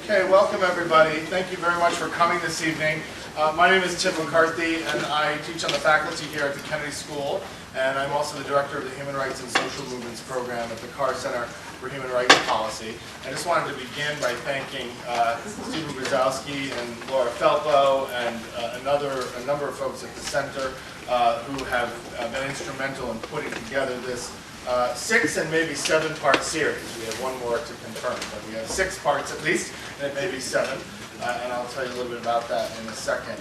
Okay, welcome everybody. Thank you very much for coming this evening. My name is Tim McCarthy, and I teach on the faculty here at the Kennedy School, and I'm also the director of the Human Rights and Social Movements program at the Carr-Ryan Center for Human Rights Policy. I just wanted to begin by thanking Stephen Brzezowski and Laura Felpo and a number of folks at the center who have been instrumental in putting together this 6 and maybe 7-part series. We have one more to confirm, but we have 6 parts at least, and it may be 7, and I'll tell you a little bit about that in a second.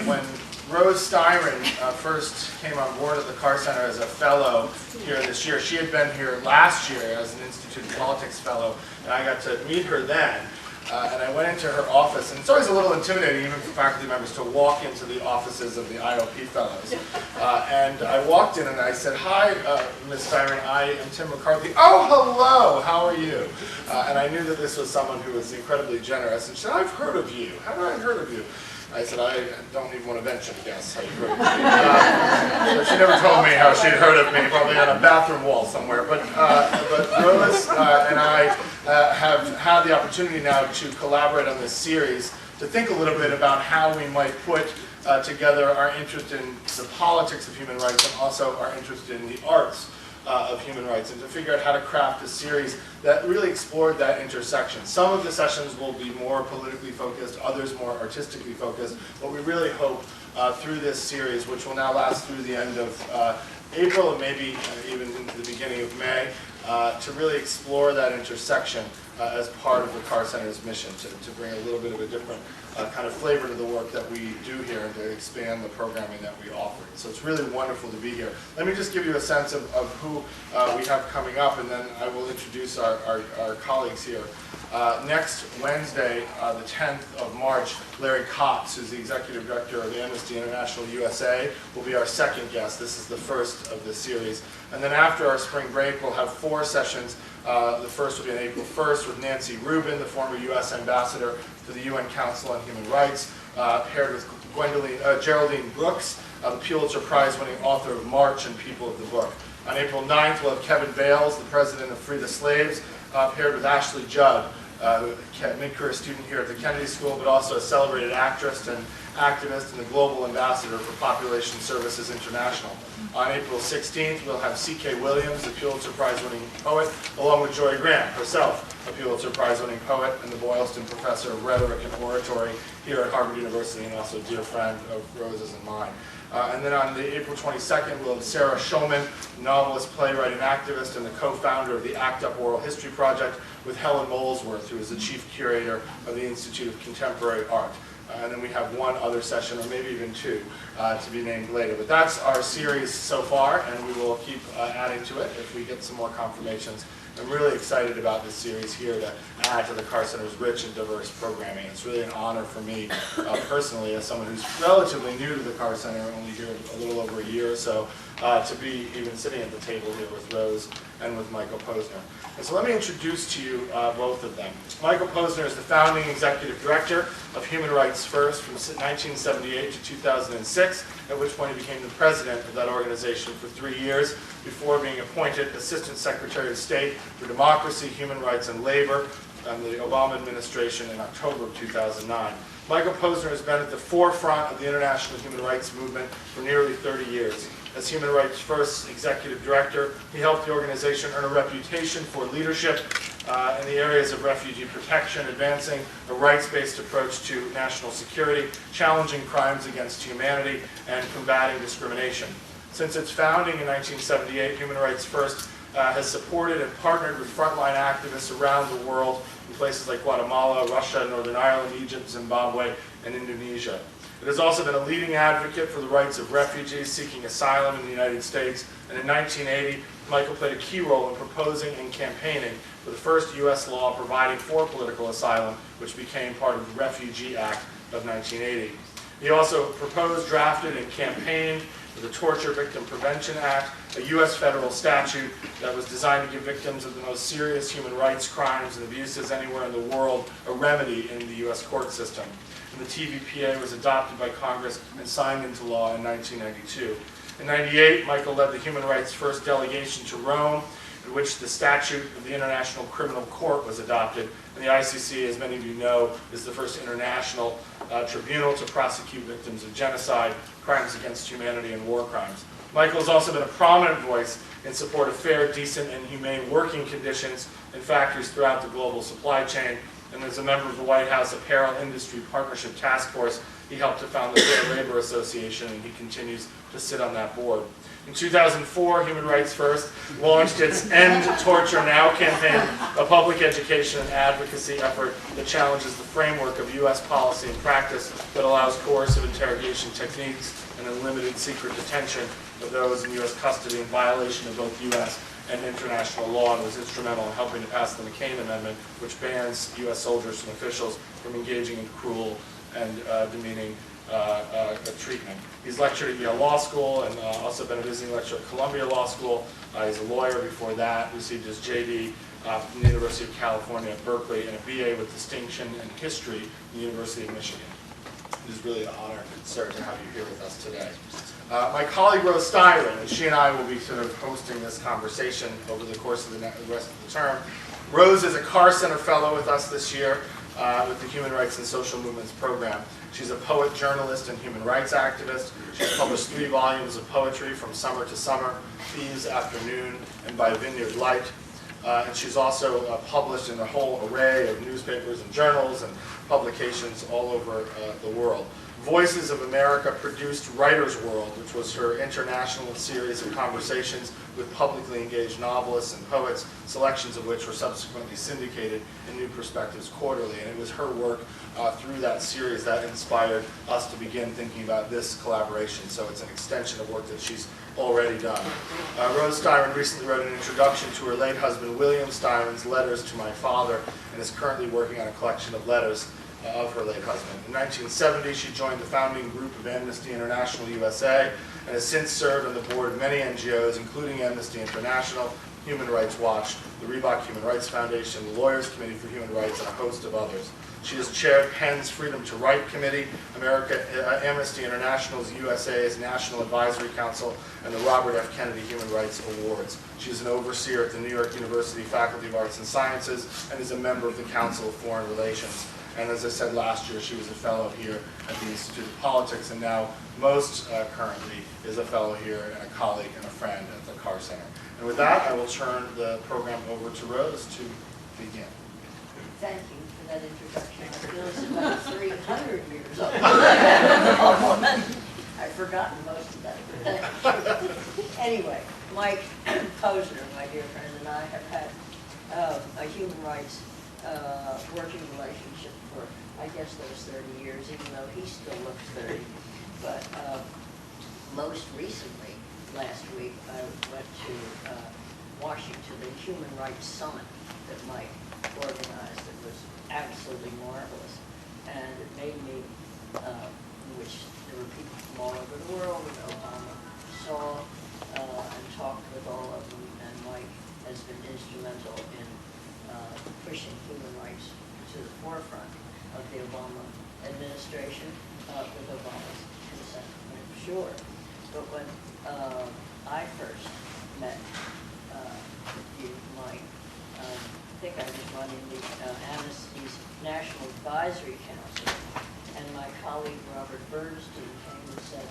When Rose Styron first came on board at the Carr Center as a fellow here this year, she had been here last year as an Institute of Politics fellow, and I got to meet her then. And I went into her office, and it's always a little intimidating, even for faculty members, to walk into the offices of the IOP fellows. And I walked in and I said, "Hi, Ms. Styron, I am Tim McCarthy." "Oh, hello, how are you?" And I knew that this was someone who was incredibly generous. And she said, "I've heard of you. How did I heard of you?" I said, "I don't even want to venture to guess how you heard of me." So she never told me how she had heard of me, probably on a bathroom wall somewhere. But Rose and I have had the opportunity now to collaborate on this series, to think a little bit about how we might put together our interest in the politics of human rights and also our interest in the arts of human rights, and to figure out how to craft a series that really explored that intersection. Some of the sessions will be more politically focused, others more artistically focused, but we really hope through this series, which will now last through the end of April and maybe even into the beginning of May, to really explore that intersection as part of the Carr Center's mission, to bring a little bit of a different kind of flavor to the work that we do here and to expand the programming that we offer. So it's really wonderful to be here. Let me just give you a sense of who we have coming up, and then I will introduce our colleagues here. Next Wednesday, the 10th of March, Larry Kotz, who's the Executive Director of Amnesty International USA, will be our second guest. This is the first of the series. And then after our spring break, we'll have 4 sessions. The first will be on April 1st with Nancy Rubin, the former U.S. Ambassador to the UN Council on Human Rights, paired with Geraldine Brooks, the Pulitzer Prize-winning author of March and People of the Book. On April 9th, we'll have Kevin Bales, the president of Free the Slaves, paired with Ashley Judd, a mid-career student here at the Kennedy School, but also a celebrated actress and activist and the global ambassador for Population Services International. On April 16th, we'll have C.K. Williams, the Pulitzer Prize-winning poet, along with Joy Graham, herself a Pulitzer Prize-winning poet and the Boylston Professor of Rhetoric and Oratory here at Harvard University, and also a dear friend of Rose's and mine. And then on the April 22nd, we'll have Sarah Schulman, novelist, playwright, and activist, and the co-founder of the ACT UP Oral History Project, with Helen Molesworth, who is the chief curator of the Institute of Contemporary Art. And then we have one other session, or maybe even 2, to be named later. But that's our series so far, and we will keep adding to it if we get some more confirmations. I'm really excited about this series here to add to the Carr Center's rich and diverse programming. It's really an honor for me personally, as someone who's relatively new to the Carr Center, only here a little over a year or so, to be even sitting at the table here with Rose and with Michael Posner. And so let me introduce to you both of them. Michael Posner is the founding executive director of Human Rights First from 1978 to 2006, at which point he became the president of that organization for 3 years before being appointed Assistant Secretary of State for Democracy, Human Rights, and Labor under the Obama administration in October of 2009. Michael Posner has been at the forefront of the international human rights movement for nearly 30 years. As Human Rights First Executive Director, he helped the organization earn a reputation for leadership in the areas of refugee protection, advancing a rights-based approach to national security, challenging crimes against humanity, and combating discrimination. Since its founding in 1978, Human Rights First has supported and partnered with frontline activists around the world in places like Guatemala, Russia, Northern Ireland, Egypt, Zimbabwe, and Indonesia. It has also been a leading advocate for the rights of refugees seeking asylum in the United States, and in 1980, Michael played a key role in proposing and campaigning for the first U.S. law providing for political asylum, which became part of the Refugee Act of 1980. He also proposed, drafted, and campaigned for the Torture Victim Prevention Act, a U.S. federal statute that was designed to give victims of the most serious human rights crimes and abuses anywhere in the world a remedy in the U.S. court system. And the TVPA was adopted by Congress and signed into law in 1992. In 1998, Michael led the Human Rights First delegation to Rome in which the statute of the International Criminal Court was adopted. And the ICC, as many of you know, is the first international tribunal to prosecute victims of genocide, crimes against humanity, and war crimes. Michael has also been a prominent voice in support of fair, decent, and humane working conditions in factories throughout the global supply chain. And as a member of the White House Apparel Industry Partnership Task Force, he helped to found the Fair Labor Association, and he continues to sit on that board. In 2004, Human Rights First launched its End Torture Now campaign, a public education and advocacy effort that challenges the framework of U.S. policy and practice that allows coercive interrogation techniques and unlimited secret detention of those in U.S. custody in violation of both U.S. and international law, and was instrumental in helping to pass the McCain Amendment, which bans U.S. soldiers and officials from engaging in cruel and demeaning treatment. He's lectured at Yale Law School and also been a visiting lecturer at Columbia Law School. He's a lawyer before that, received his JD from the University of California at Berkeley and a BA with distinction in history from the University of Michigan. It is really an honor and sir to have you here with us today. My colleague Rose Styron, and she and I will be sort of hosting this conversation over the course of the rest of the term. Rose is a Carr-Ryan Center Fellow with us this year with the Human Rights and Social Movements program. She's a poet, journalist, and human rights activist. She's published 3 volumes of poetry, From Summer to Summer, Thieves Afternoon, and By Vineyard Light. And she's also published in a whole array of newspapers and journals and publications all over the world. Voices of America produced Writer's World, which was her international series of conversations with publicly engaged novelists and poets, selections of which were subsequently syndicated in New Perspectives Quarterly. And it was her work through that series that inspired us to begin thinking about this collaboration. So it's an extension of work that she's already done. Rose Styron recently wrote an introduction to her late husband William Styron's Letters to My Father, and is currently working on a collection of letters of her late husband. In 1970, she joined the founding group of Amnesty International USA and has since served on the board of many NGOs, including Amnesty International, Human Rights Watch, the Reebok Human Rights Foundation, the Lawyers Committee for Human Rights, and a host of others. She has chaired PEN's Freedom to Write Committee, Amnesty International's USA's National Advisory Council, and the Robert F. Kennedy Human Rights Awards. She is an overseer at the New York University Faculty of Arts and Sciences and is a member of the Council of Foreign Relations. And as I said last year, she was a fellow here at the Institute of Politics, and now most currently is a fellow here and a colleague and a friend at the Carr Center. And with that, I will turn the program over to Rose to begin. Thank you for that introduction. It feels about 300 years old. I've forgotten most of that. But thank you. Anyway, Mike Posner, my dear friend, and I have had a human rights working relationship for, I guess, those 30 years, even though he still looks 30. But most recently, last week, I went to Washington, the Human Rights Summit that Mike organized. It was absolutely marvelous. And it made me, which there were people from all over the world, and Obama saw and talked with all of them, and Mike has been instrumental in pushing human rights to the forefront of the Obama administration with Obama's consent, I'm sure. But when I first met you, Mike, I think I was running the Amnesty's National Advisory Council, and my colleague Robert Bernstein came and said,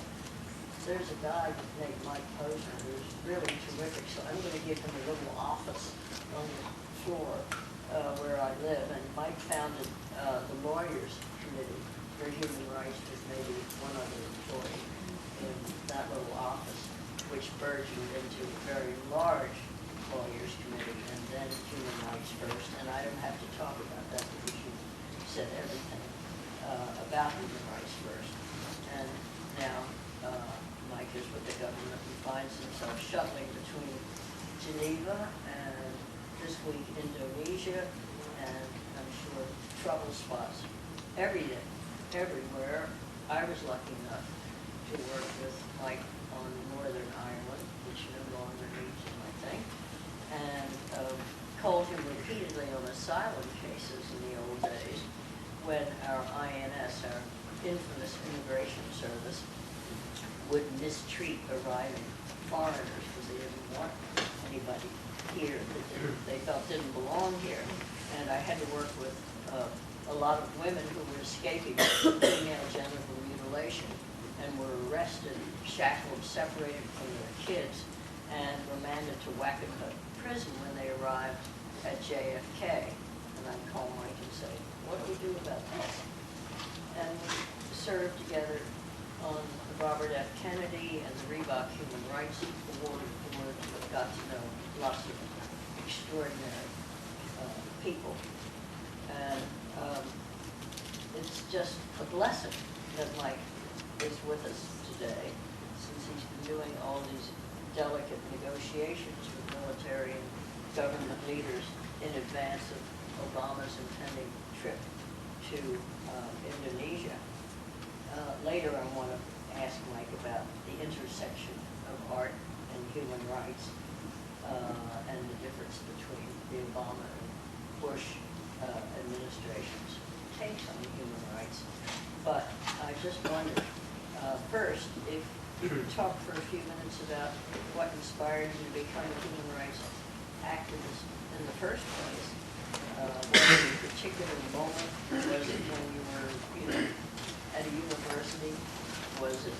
there's a guy named Mike Posner who's really terrific, so I'm going to give him a little office on the floor where I live. And Mike founded the Lawyers Committee for Human Rights with maybe one other employee in that little office, which burgeoned into a very large Lawyers Committee and then Human Rights First. And I don't have to talk about that because you said everything about Human Rights First. And now Mike is with the government and finds himself shuttling between Geneva and this week Indonesia, and I'm sure trouble spots every day, everywhere. I was lucky enough to work with Mike on Northern Ireland, which no longer needs him, I think, and called him repeatedly on asylum cases in the old days when our INS, our infamous immigration service, would mistreat arriving foreigners because they didn't want anybody here felt didn't belong here. And I had to work with a lot of women who were escaping female genital mutilation and were arrested, shackled, separated from their kids, and remanded to Wacomico Prison when they arrived at JFK. And I'd call Mike and say, what do we do about this? And we served together on the Robert F. Kennedy and the Reebok Human Rights Award, got to know lots of extraordinary people. And it's just a blessing that Mike is with us today, since he's been doing all these delicate negotiations with military and government leaders in advance of Obama's impending trip to Indonesia. Later I want to ask Mike about the intersection of art and human rights and the difference between the Obama and Bush administration's takes on human rights. But I just wondered, first, if you could talk for a few minutes about what inspired you to become a human rights activist in the first place. Was it a particular moment? Was it when you were, at a university? Was it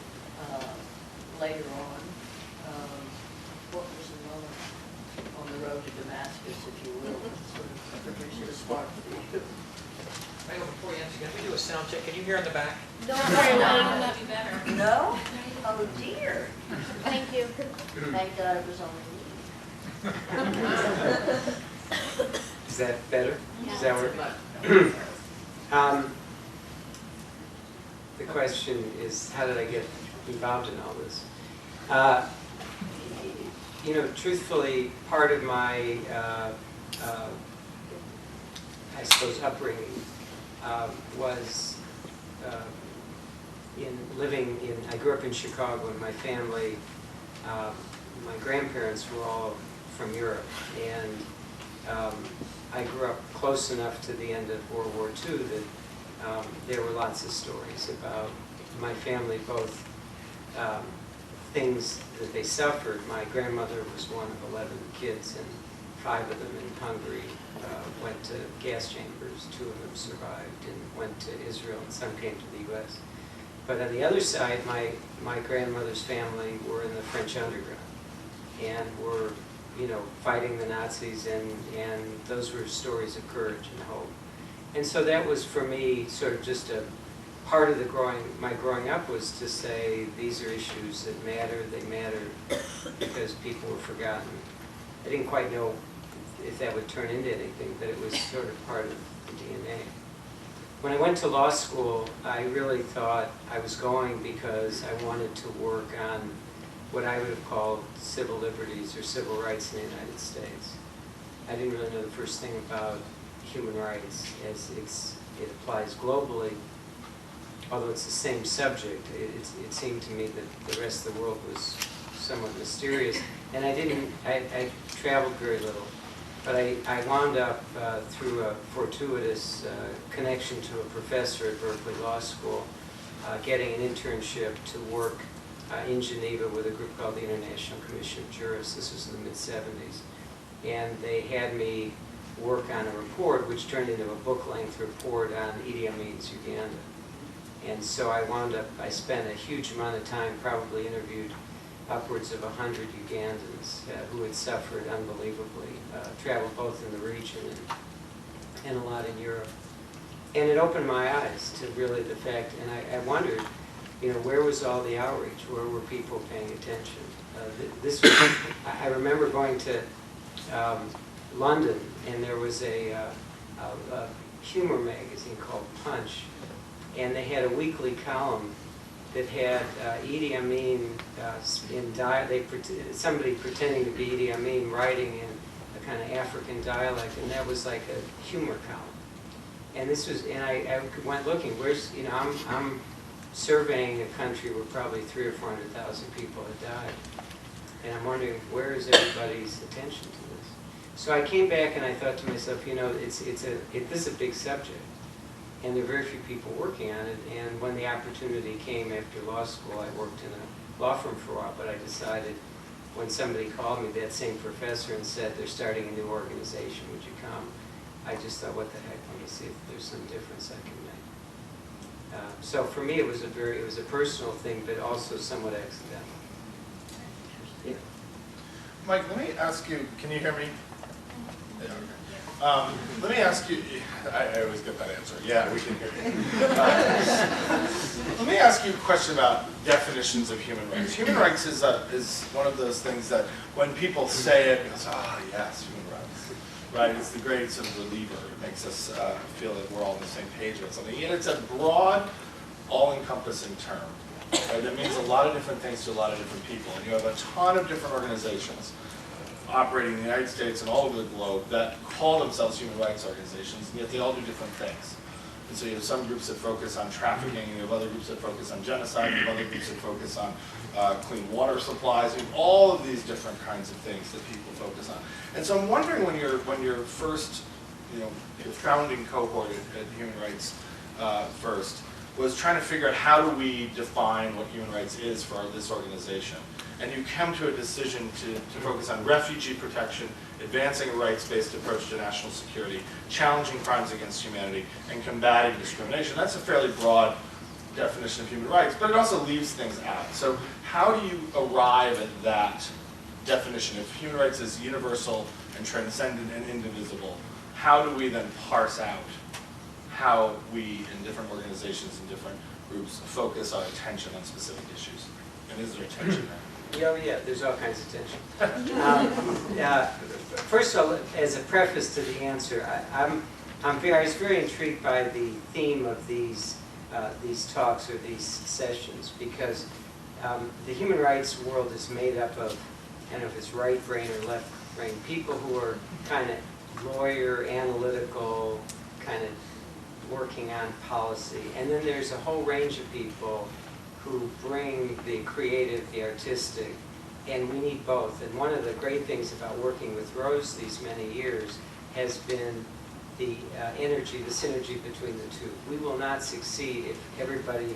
later on? What was the moment on the road to Damascus, if you will, that sort of produced a spark for you? Michael, before you answer, can we do a sound check? Can you hear in the back? No, that'd be better. No? Oh dear. Thank you. Thank God it was only me. Is that better? Yeah. Does that work? The question is, how did I get involved in all this? Truthfully, part of my, I suppose, upbringing was I grew up in Chicago, and my family, my grandparents were all from Europe, and I grew up close enough to the end of World War II that there were lots of stories about my family, both things that they suffered. My grandmother was one of 11 kids, and 5 of them in Hungary went to gas chambers. 2 of them survived and went to Israel, and some came to the U.S. But on the other side, my grandmother's family were in the French underground and were, fighting the Nazis, and those were stories of courage and hope. And so that was, for me, sort of just a part of my growing up was to say, these are issues that matter. They matter because people were forgotten. I didn't quite know if that would turn into anything, but it was sort of part of the DNA. When I went to law school, I really thought I was going because I wanted to work on what I would have called civil liberties or civil rights in the United States. I didn't really know the first thing about human rights as it applies globally. Although it's the same subject, it seemed to me that the rest of the world was somewhat mysterious. And I traveled very little. But I wound up, through a fortuitous connection to a professor at Berkeley Law School, getting an internship to work in Geneva with a group called the International Commission of Jurists. This was in the mid-'70s. And they had me work on a report, which turned into a book-length report on Idi Amin's Uganda. And so I spent a huge amount of time, probably interviewed upwards of 100 Ugandans who had suffered unbelievably, traveled both in the region and a lot in Europe. And it opened my eyes to really the fact, and I wondered, where was all the outreach? Where were people paying attention? I remember going to London, and there was a humor magazine called Punch, and they had a weekly column that had Idi Amin somebody pretending to be Idi Amin writing in a kind of African dialect, and that was like a humor column. And I went looking. I'm surveying a country where probably 300,000 or 400,000 people had died, and I'm wondering where is everybody's attention to this. So I came back and I thought to myself, this is a big subject. And there are very few people working on it. And when the opportunity came after law school, I worked in a law firm for a while, but I decided when somebody called me, that same professor, and said, they're starting a new organization, would you come? I just thought, what the heck, let me see if there's some difference I can make. So for me, it was a personal thing, but also somewhat accidental. Yeah. Mike, let me ask you, can you hear me? Yeah, okay. Let me ask you, I always get that answer, yeah, we can hear you. Let me ask you a question about definitions of human rights. Human rights is one of those things that when people say it, it goes, yes, human rights. Right, it's the great sort of reliever. It makes us feel that we're all on the same page about something. Yet it's a broad, all-encompassing term. Right? It means a lot of different things to a lot of different people. And you have a ton of different organizations operating in the United States and all over the globe that call themselves human rights organizations, and yet they all do different things. And so you have some groups that focus on trafficking, and you have other groups that focus on genocide, you have other groups that focus on clean water supplies, you have all of these different kinds of things that people focus on. And so I'm wondering when your first, your founding cohort at Human Rights First was trying to figure out how do we define what human rights is for this organization. And you come to a decision to focus on refugee protection, advancing a rights-based approach to national security, challenging crimes against humanity, and combating discrimination. That's a fairly broad definition of human rights, but it also leaves things out. So how do you arrive at that definition? If human rights is universal and transcendent and indivisible, how do we then parse out how we in different organizations and different groups focus our attention on specific issues? And is there tension there? Yeah, there's all kinds of tension. First of all, as a preface to the answer, I was very intrigued by the theme of these talks or these sessions, because the human rights world is made up of, I don't know if it's right brain or left brain, people who are kind of lawyer, analytical, kind of working on policy. And then there's a whole range of people who bring the creative, the artistic, and we need both. And one of the great things about working with Rose these many years has been the energy, the synergy between the two. We will not succeed if everybody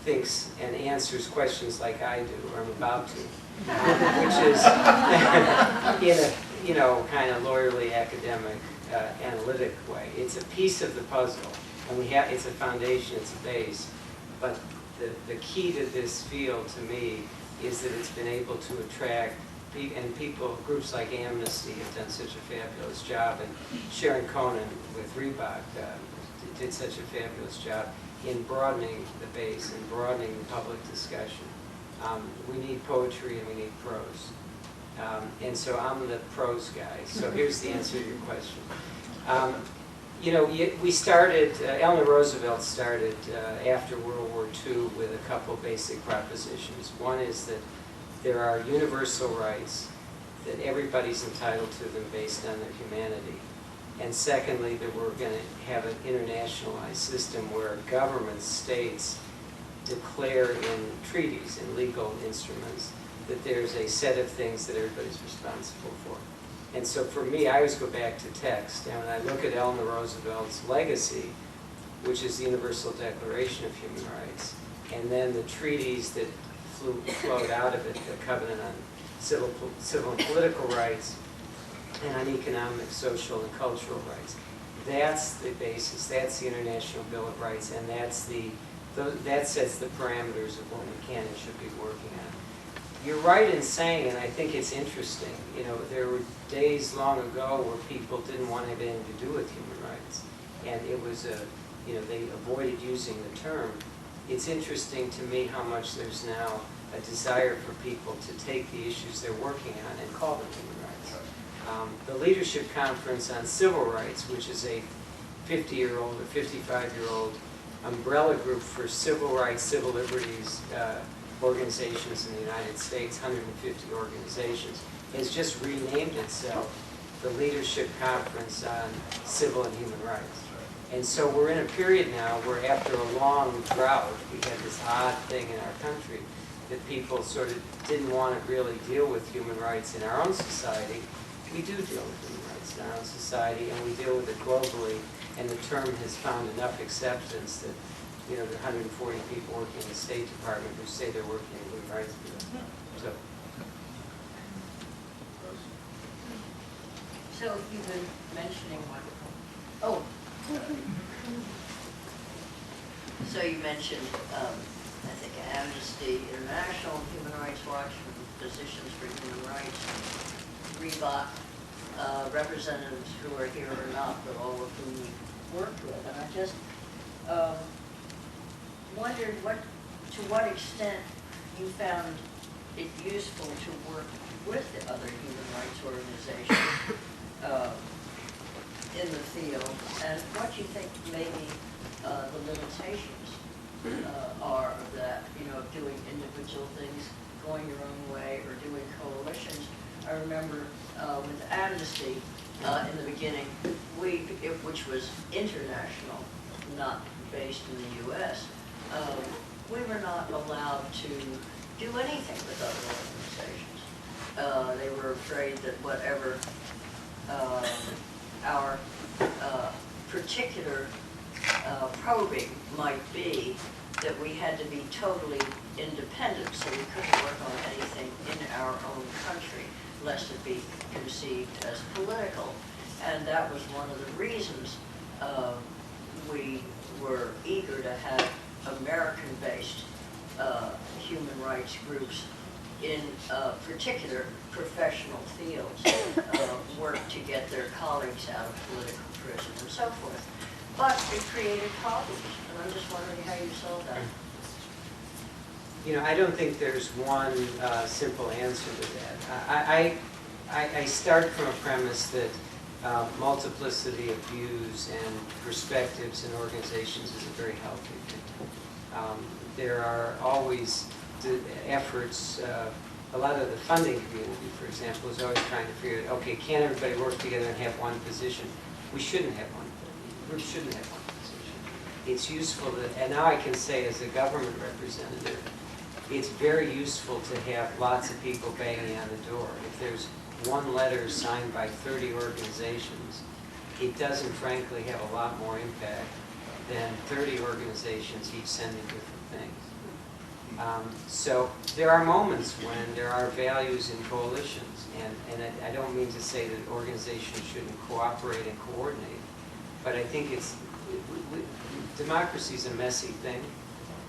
thinks and answers questions like I do, or I'm about to, which is in a kind of lawyerly, academic, analytic way. It's a piece of the puzzle, and it's a foundation, it's a base, but the key to this field, to me, is that it's been able to attract people, groups like Amnesty have done such a fabulous job, and Sharon Conan with Reebok did such a fabulous job in broadening the base and broadening the public discussion. We need poetry and we need prose. And so I'm the prose guy. So here's the answer to your question. We started, Eleanor Roosevelt started after World War II with a couple basic propositions. One is that there are universal rights, that everybody's entitled to them based on their humanity. And secondly, that we're going to have an internationalized system where governments, states, declare in treaties, in legal instruments, that there's a set of things that everybody's responsible for. And so for me, I always go back to text, and when I look at Eleanor Roosevelt's legacy, which is the Universal Declaration of Human Rights, and then the treaties that flowed out of it, the Covenant on Civil and Political Rights, and on economic, social, and cultural rights. That's the basis, that's the International Bill of Rights, and that sets the parameters of what we can and should be working on. You're right in saying, and I think it's interesting, there were days long ago where people didn't want to have anything to do with human rights. And it was they avoided using the term. It's interesting to me how much there's now a desire for people to take the issues they're working on and call them human rights. The Leadership Conference on Civil Rights, which is a 50-year-old or 55-year-old umbrella group for civil rights, civil liberties, organizations in the United States, 150 organizations, has just renamed itself the Leadership Conference on Civil and Human Rights. And so we're in a period now where after a long drought, we had this odd thing in our country that people sort of didn't want to really deal with human rights in our own society. We do deal with human rights in our own society, and we deal with it globally, and the term has found enough acceptance that there are 140 people working in the State Department who say they're working in human rights for them. So. So you've been mentioning oh. So you mentioned, I think Amnesty International, Human Rights Watch, Physicians for Human Rights, Reebok, representatives who are here or not, but all of whom we worked with. And I just wondered to what extent you found it useful to work with the other human rights organizations in the field, and what you think maybe the limitations are of that, of doing individual things, going your own way, or doing coalitions. I remember with Amnesty in the beginning, which was international, not based in the U.S., we were not allowed to do anything with other organizations. They were afraid that whatever our particular probing might be, that we had to be totally independent, so we couldn't work on anything in our own country, lest it be conceived as political. And that was one of the reasons we were eager to have American-based human rights groups in particular professional fields work to get their colleagues out of political prison and so forth. But it created problems, and I'm just wondering how you solved that. I don't think there's one simple answer to that. I start from a premise that multiplicity of views and perspectives in organizations is a very healthy thing. There are always efforts, a lot of the funding community, for example, is always trying to figure out, okay, can everybody work together and have one position? We shouldn't have one. We shouldn't have one position. It's useful to, and now I can say as a government representative, it's very useful to have lots of people banging on the door. If there's one letter signed by 30 organizations, it doesn't frankly have a lot more impact than 30 organizations each sending different things. So there are moments when there are values in coalitions, and I don't mean to say that organizations shouldn't cooperate and coordinate, but I think democracy is a messy thing,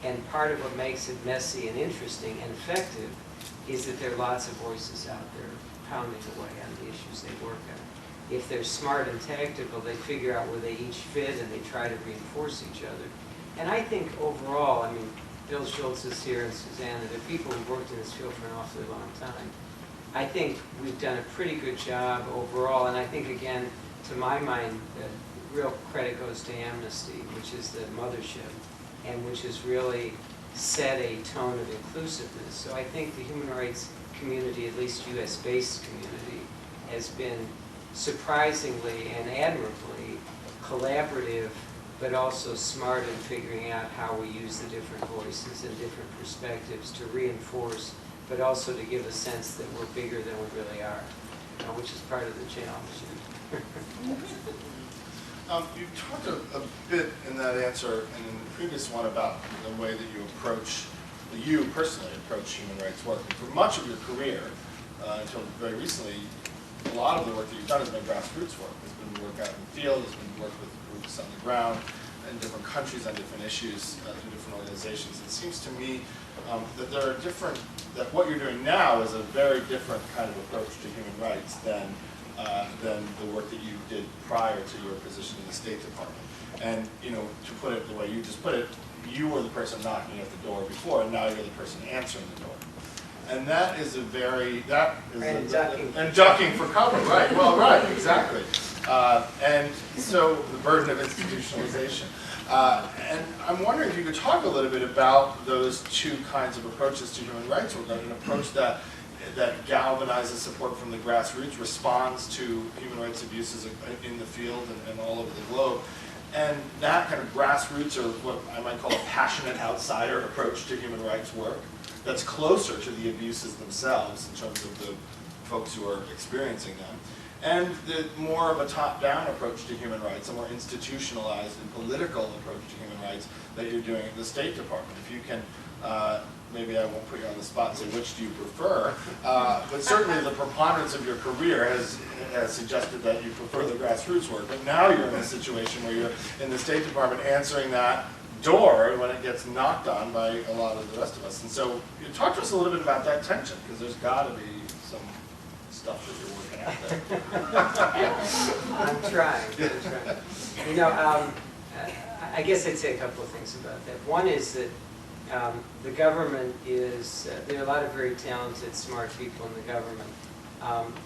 and part of what makes it messy and interesting and effective is that there are lots of voices out there pounding away on the issues they work on. If they're smart and tactical, they figure out where they each fit and they try to reinforce each other. And I think overall, I mean, Bill Schultz is here and Susanna, they're people who've worked in this field for an awfully long time. I think we've done a pretty good job overall, and I think, again, to my mind, the real credit goes to Amnesty, which is the mothership, and which has really set a tone of inclusiveness. So I think the human rights community, at least US-based community, has been surprisingly and admirably collaborative, but also smart in figuring out how we use the different voices and different perspectives to reinforce, but also to give a sense that we're bigger than we really are, which is part of the challenge. You talked a bit in that answer and in the previous one about the way that you personally approach human rights work. And for much of your career, until very recently, a lot of the work that you've done has been grassroots work. It's been work out in the field, it's been work with groups on the ground in different countries on different issues through different organizations. It seems to me that that what you're doing now is a very different kind of approach to human rights than the work that you did prior to your position in the State Department. And to put it the way you just put it, you were the person knocking at the door before, and now you're the person answering the door. And that is and ducking for cover, right? Well, right, exactly. And so the burden of institutionalization. And I'm wondering if you could talk a little bit about those two kinds of approaches to human rights work, an approach that galvanizes support from the grassroots, responds to human rights abuses in the field and all over the globe, and that kind of grassroots, or what I might call a passionate outsider approach to human rights work, that's closer to the abuses themselves in terms of the folks who are experiencing them, and the more of a top-down approach to human rights, a more institutionalized and political approach to human rights that you're doing at the State Department. If you can, maybe I won't put you on the spot and say which do you prefer, but certainly the preponderance of your career has suggested that you prefer the grassroots work, but now you're in a situation where you're in the State Department answering that door when it gets knocked on by a lot of the rest of us. And so you talk to us a little bit about that tension, because there's got to be some stuff that you're working out there. I'm trying. You know, I guess I'd say a couple of things about that. One is that the government is, there are a lot of very talented, smart people in the government,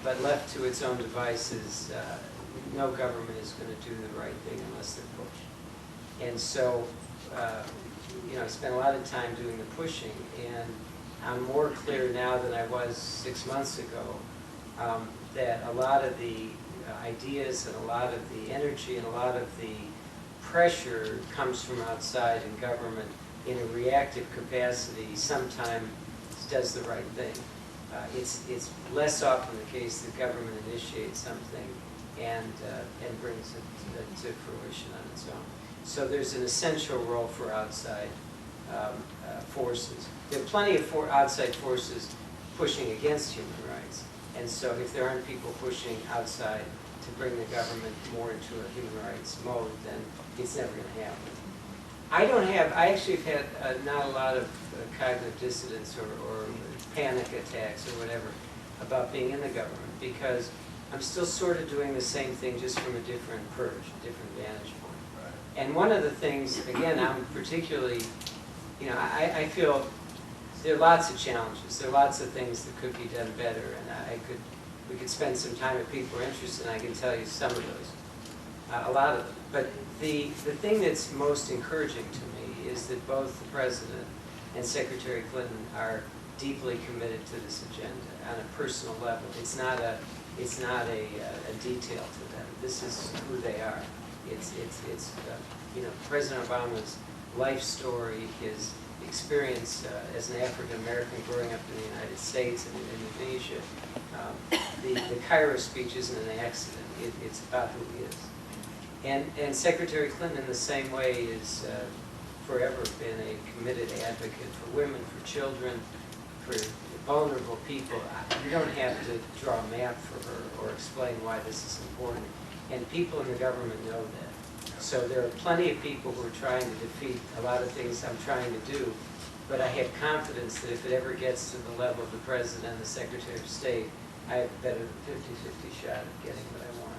but left to its own devices, no government is going to do the right thing unless they're pushed. And so, you know, I spent a lot of time doing the pushing, and I'm more clear now than I was 6 months ago that a lot of the ideas and a lot of the energy and a lot of the pressure comes from outside, and government in a reactive capacity sometimes does the right thing. It's less often the case that government initiates something and brings it to fruition on its own. So there's an essential role for outside forces. There are plenty of outside forces pushing against human rights. And so if there aren't people pushing outside to bring the government more into a human rights mode, then it's never going to happen. I actually have had not a lot of cognitive dissonance or panic attacks or whatever about being in the government, because I'm still sort of doing the same thing, just from a different perch, a different vantage point. Right. And one of the things, again, I'm particularly, you know, I feel there are lots of challenges. There are lots of things that could be done better, and we could spend some time if people are interested, and I can tell you some of those, a lot of them. But the thing that's most encouraging to me is that both the President and Secretary Clinton are deeply committed to this agenda on a personal level. It's not a detail to them. This is who they are. It's you know, President Obama's life story, his experience as an African American growing up in the United States and in Indonesia. The Cairo speech isn't an accident. It's about who he is. And Secretary Clinton, in the same way, is forever been a committed advocate for women, for children, for vulnerable people. You don't have to draw a map for her or explain why this is important. And people in the government know that. So there are plenty of people who are trying to defeat a lot of things I'm trying to do, but I have confidence that if it ever gets to the level of the President and the Secretary of State, I have a better than 50-50 shot of getting what I want.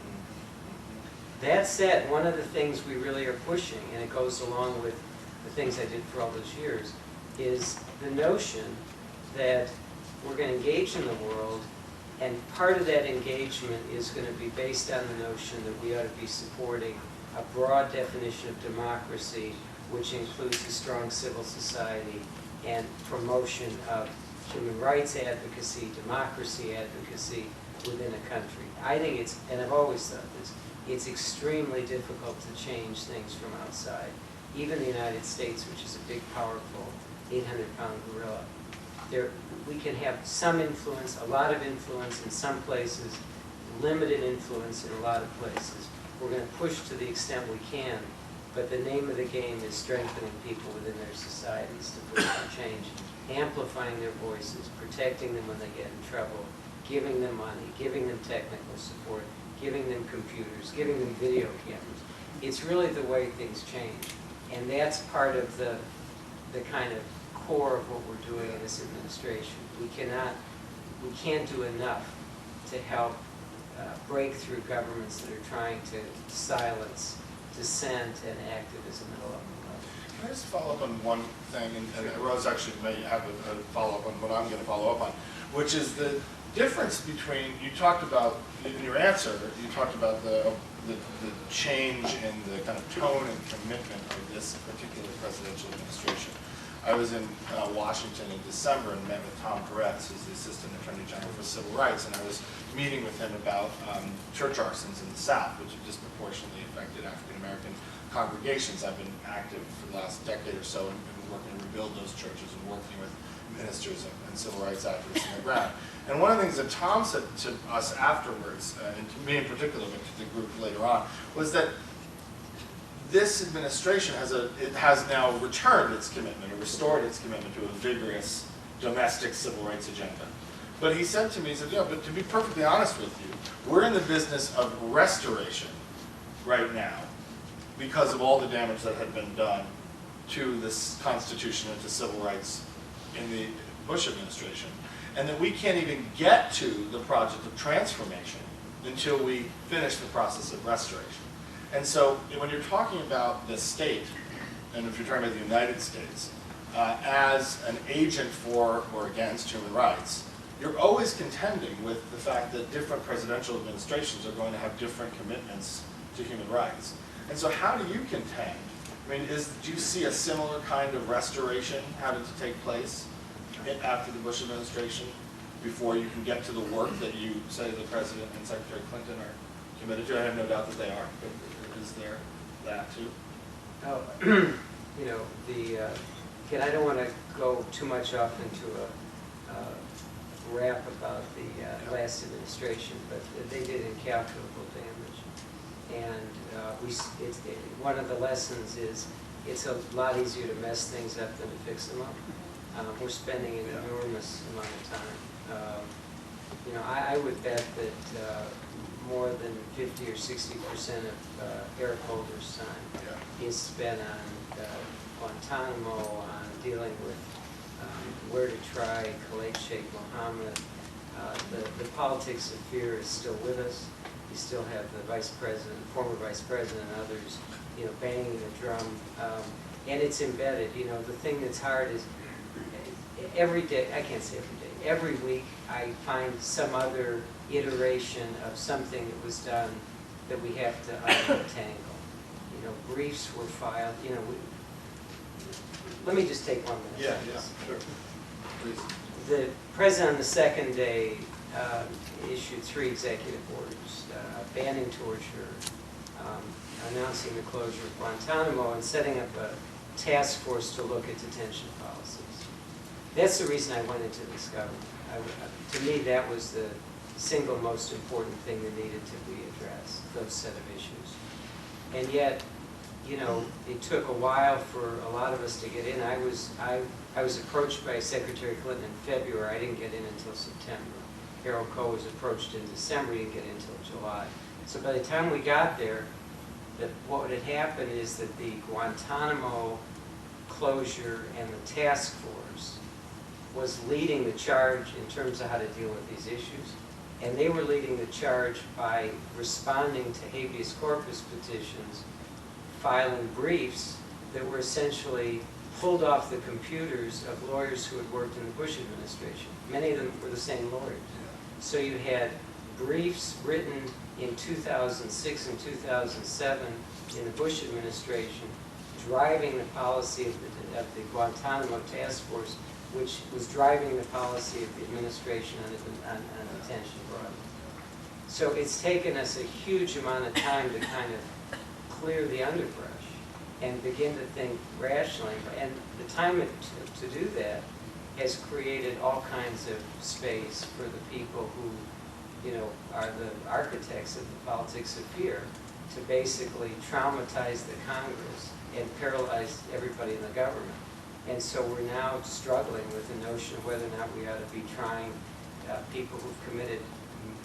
That said, one of the things we really are pushing, and it goes along with the things I did for all those years, is the notion that we're going to engage in the world, and part of that engagement is going to be based on the notion that we ought to be supporting a broad definition of democracy, which includes a strong civil society and promotion of human rights advocacy, democracy advocacy within a country. I think it's, and I've always thought this, it's extremely difficult to change things from outside. Even the United States, which is a big, powerful, 800-pound gorilla, we can have some influence, a lot of influence in some places, limited influence in a lot of places. We're going to push to the extent we can, but the name of the game is strengthening people within their societies to push for change, amplifying their voices, protecting them when they get in trouble, giving them money, giving them technical support, giving them computers, giving them video cameras. It's really the way things change. And that's part of the kind of core of what we're doing in this administration. We can't do enough to help break through governments that are trying to silence dissent and activism at a local level. Can I just follow up on one thing, and Rose actually may have a follow-up on what I'm going to follow up on, which is the difference between, you talked about, in your answer, you talked about the change in the kind of tone and commitment of this particular presidential administration. I was in Washington in December and met with Tom Peretz, who's the Assistant Attorney General for Civil Rights, and I was meeting with him about church arsons in the South, which have disproportionately affected African American congregations. I've been active for the last decade or so in working to rebuild those churches and working with ministers and civil rights activists on the ground. And one of the things that Tom said to us afterwards, and to me in particular, but to the group later on, was that this administration has now returned its commitment, or restored its commitment to a vigorous domestic civil rights agenda. But he said to me, he said, yeah, but to be perfectly honest with you, we're in the business of restoration right now because of all the damage that had been done to this Constitution and to civil rights in the Bush administration, and that we can't even get to the project of transformation until we finish the process of restoration. And so when you're talking about the state, and if you're talking about the United States, as an agent for or against human rights, you're always contending with the fact that different presidential administrations are going to have different commitments to human rights. And so how do you contend? I mean, do you see a similar kind of restoration having to take place after the Bush administration before you can get to the work that you say the President and Secretary Clinton are committed to? I have no doubt that they are, but is there that too? Oh, you know, again, I don't want to go too much off into a rap about the last administration, but they did incalculable damage. And one of the lessons is it's a lot easier to mess things up than to fix them up. We're spending an enormous amount of time. You know, I would bet that more than 50 or 60% of Eric Holder's time is spent on Guantanamo, on dealing with where to try Khalid Sheikh Mohammed. The politics of fear is still with us. You still have the vice president, former vice president, and others, you know, banging the drum, and it's embedded. You know, the thing that's hard is every day. I can't say every day. Every week, I find some other iteration of something that was done that we have to untangle. You know, briefs were filed. You know, let me just take 1 minute. Yeah, sure. Please. The president on the second day issued 3 executive orders banning torture, announcing the closure of Guantanamo, and setting up a task force to look at detention policies. That's the reason I went into this government. To me, that was the single most important thing that needed to be addressed, those set of issues. And yet, you know, it took a while for a lot of us to get in. I was approached by Secretary Clinton in February. I didn't get in until September. Harold Koh was approached in December. He didn't get in until July. So by the time we got there, what had happened is that the Guantanamo closure and the task force was leading the charge in terms of how to deal with these issues. And they were leading the charge by responding to habeas corpus petitions, filing briefs that were essentially pulled off the computers of lawyers who had worked in the Bush administration. Many of them were the same lawyers. So you had briefs written in 2006 and 2007 in the Bush administration driving the policy of the Guantanamo task force, which was driving the policy of the administration on detention broadly. So it's taken us a huge amount of time to kind of clear the underbrush and begin to think rationally. And the time to do that has created all kinds of space for the people who, you know, are the architects of the politics of fear to basically traumatize the Congress and paralyze everybody in the government. And so we're now struggling with the notion of whether or not we ought to be trying people who've committed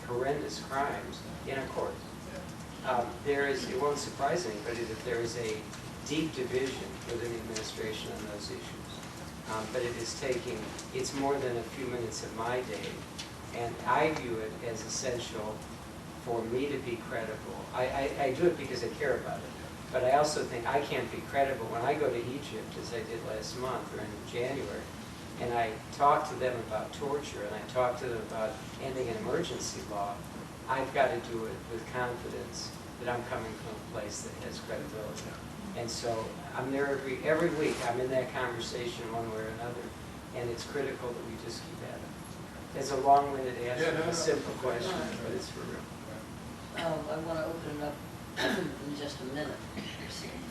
horrendous crimes in a court. It won't surprise anybody that there is a deep division within the administration on those issues. But it's more than a few minutes of my day, and I view it as essential for me to be credible. I do it because I care about it, but I also think I can't be credible when I go to Egypt, as I did last month or in January, and I talk to them about torture, and I talk to them about ending an emergency law. I've got to do it with confidence that I'm coming from a place that has credibility. And so I'm there every week. I'm in that conversation one way or another, and it's critical that we just keep at it. It's a long-winded answer to a simple question, but it's for real. I want to open it up in just a minute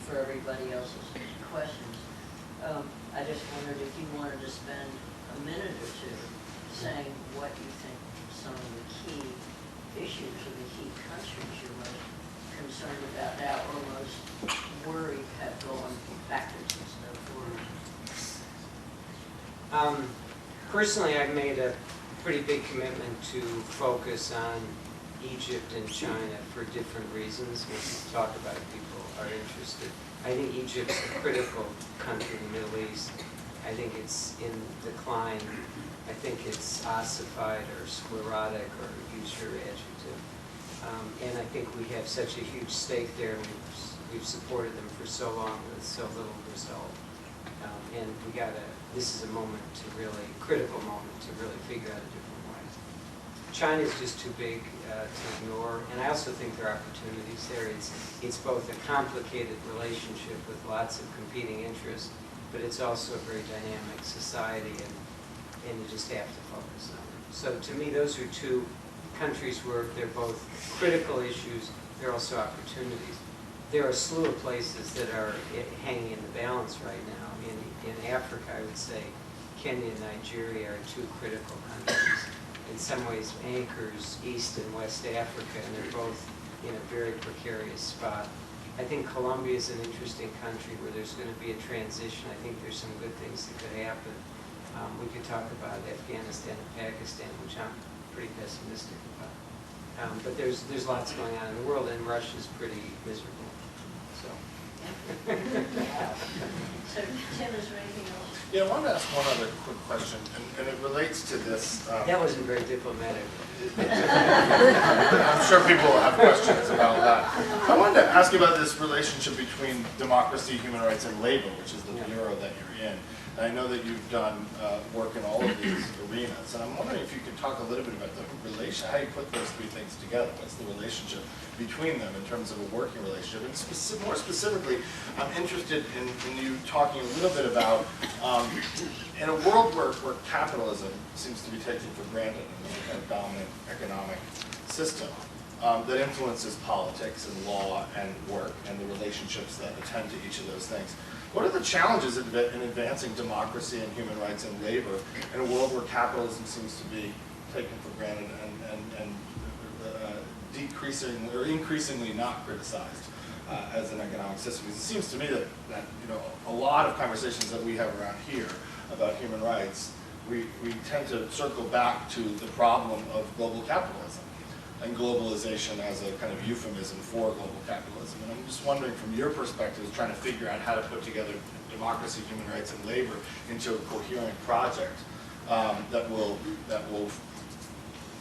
for everybody else's questions. I just wondered if you wanted to spend a minute or two saying what you think some of the key issues or the key countries you're most concerned about now or most worried have gone backwards instead of forward? Personally, I've made a pretty big commitment to focus on Egypt and China for different reasons. When we talk about it, people are interested. I think Egypt's a critical country in the Middle East. I think it's in decline. I think it's ossified or sclerotic, or use your adjective. And I think we have such a huge stake there. We've supported them for so long with so little result. And this is a moment to really, critical moment to really figure out a different way. China is just too big to ignore, and I also think there are opportunities there. It's both a complicated relationship with lots of competing interests, but it's also a very dynamic society, and you just have to focus on it. So to me, those are two countries where they're both critical issues, they're also opportunities. There are a slew of places that are hanging in the balance right now. In Africa, I would say Kenya and Nigeria are two critical countries. In some ways, anchors East and West Africa, and they're both in a very precarious spot. I think Colombia is an interesting country where there's going to be a transition. I think there's some good things that could happen. We could talk about Afghanistan and Pakistan, which I'm pretty pessimistic about. But there's lots going on in the world, and Russia's pretty miserable. So. So, Tim, is there anything else? Yeah, I wanted to ask one other quick question, and it relates to this. That wasn't very diplomatic. I'm sure people will have questions about that. I wanted to ask you about this relationship between democracy, human rights, and labor, which is the bureau that you're in. And I know that you've done work in all of these arenas, and I'm wondering if you could talk a little bit about the relation, how you put those three things together. What's the relationship between them in terms of a working relationship? And more specifically, I'm interested in you talking a little bit about, in a world where capitalism seems to be taken for granted in a kind of dominant economic system that influences politics and law and work and the relationships that attend to each of those things. What are the challenges in advancing democracy and human rights and labor in a world where capitalism seems to be taken for granted and decreasing or increasingly not criticized as an economic system? Because it seems to me that a lot of conversations that we have around here about human rights, we tend to circle back to the problem of global capitalism and globalization as a kind of euphemism for global capitalism. And I'm just wondering, from your perspective, trying to figure out how to put together democracy, human rights, and labor into a coherent project that will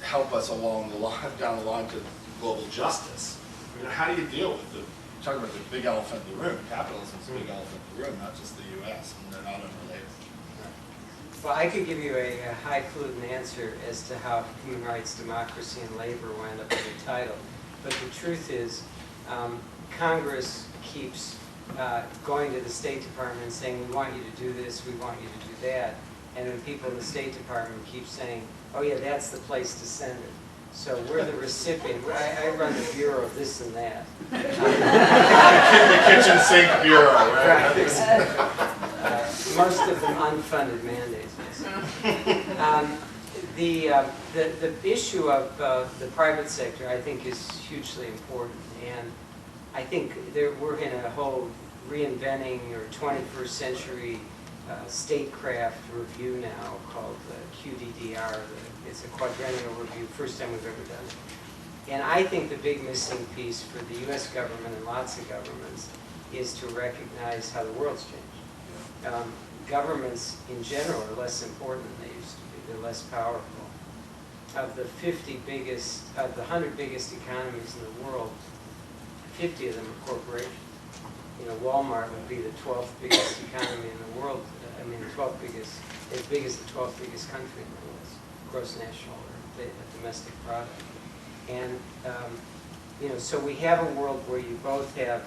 help us along the line, down the line to global justice. How do you deal with talking about the big elephant in the room? Capitalism is a big elephant in the room, not just the U.S., and they're not unrelated. Well, I could give you a highfalutin answer as to how human rights, democracy, and labor wind up in the title. But the truth is, Congress keeps going to the State Department and saying, we want you to do this, we want you to do that. And then people in the State Department keep saying, oh yeah, that's the place to send it. So we're the recipient. I run the bureau of this and that. The kitchen sink bureau, right? Most of them unfunded mandates. The issue of the private sector, I think, is hugely important, and I think we're in a whole reinventing or 21st century statecraft review now called the QDDR. It's a quadrennial review, first time we've ever done it. And I think the big missing piece for the U.S. government and lots of governments is to recognize how the world's changed. Governments in general are less important than they used to be. They're less powerful. Of the 100 biggest economies in the world, 50 of them are corporations. Walmart would be the 12th biggest economy in the world. I mean, as big as the 12th biggest country in the world, gross national or domestic product. And so we have a world where you both have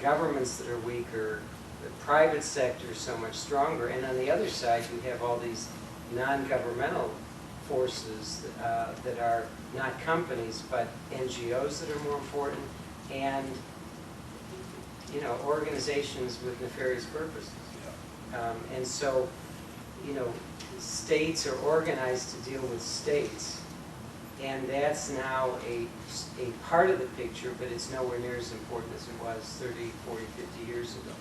governments that are weaker, the private sector is so much stronger, and on the other side you have all these non-governmental forces that are not companies but NGOs that are more important, and organizations with nefarious purposes. And so states are organized to deal with states. And that's now a part of the picture, but it's nowhere near as important as it was 30, 40, 50 years ago.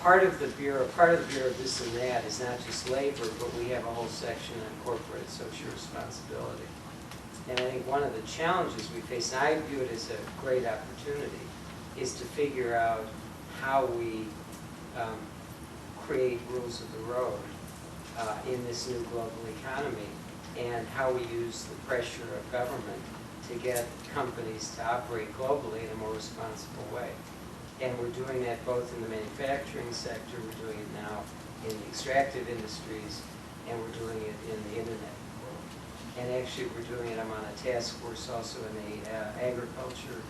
Part of the Bureau of this and that is not just labor, but we have a whole section on corporate social responsibility. And I think one of the challenges we face, and I view it as a great opportunity, is to figure out how we create rules of the road in this new global economy, and how we use the pressure of government to get companies to operate globally in a more responsible way. And we're doing that both in the manufacturing sector, we're doing it now in the extractive industries, and we're doing it in the internet world. And actually we're doing it, I'm on a task force also in the agriculture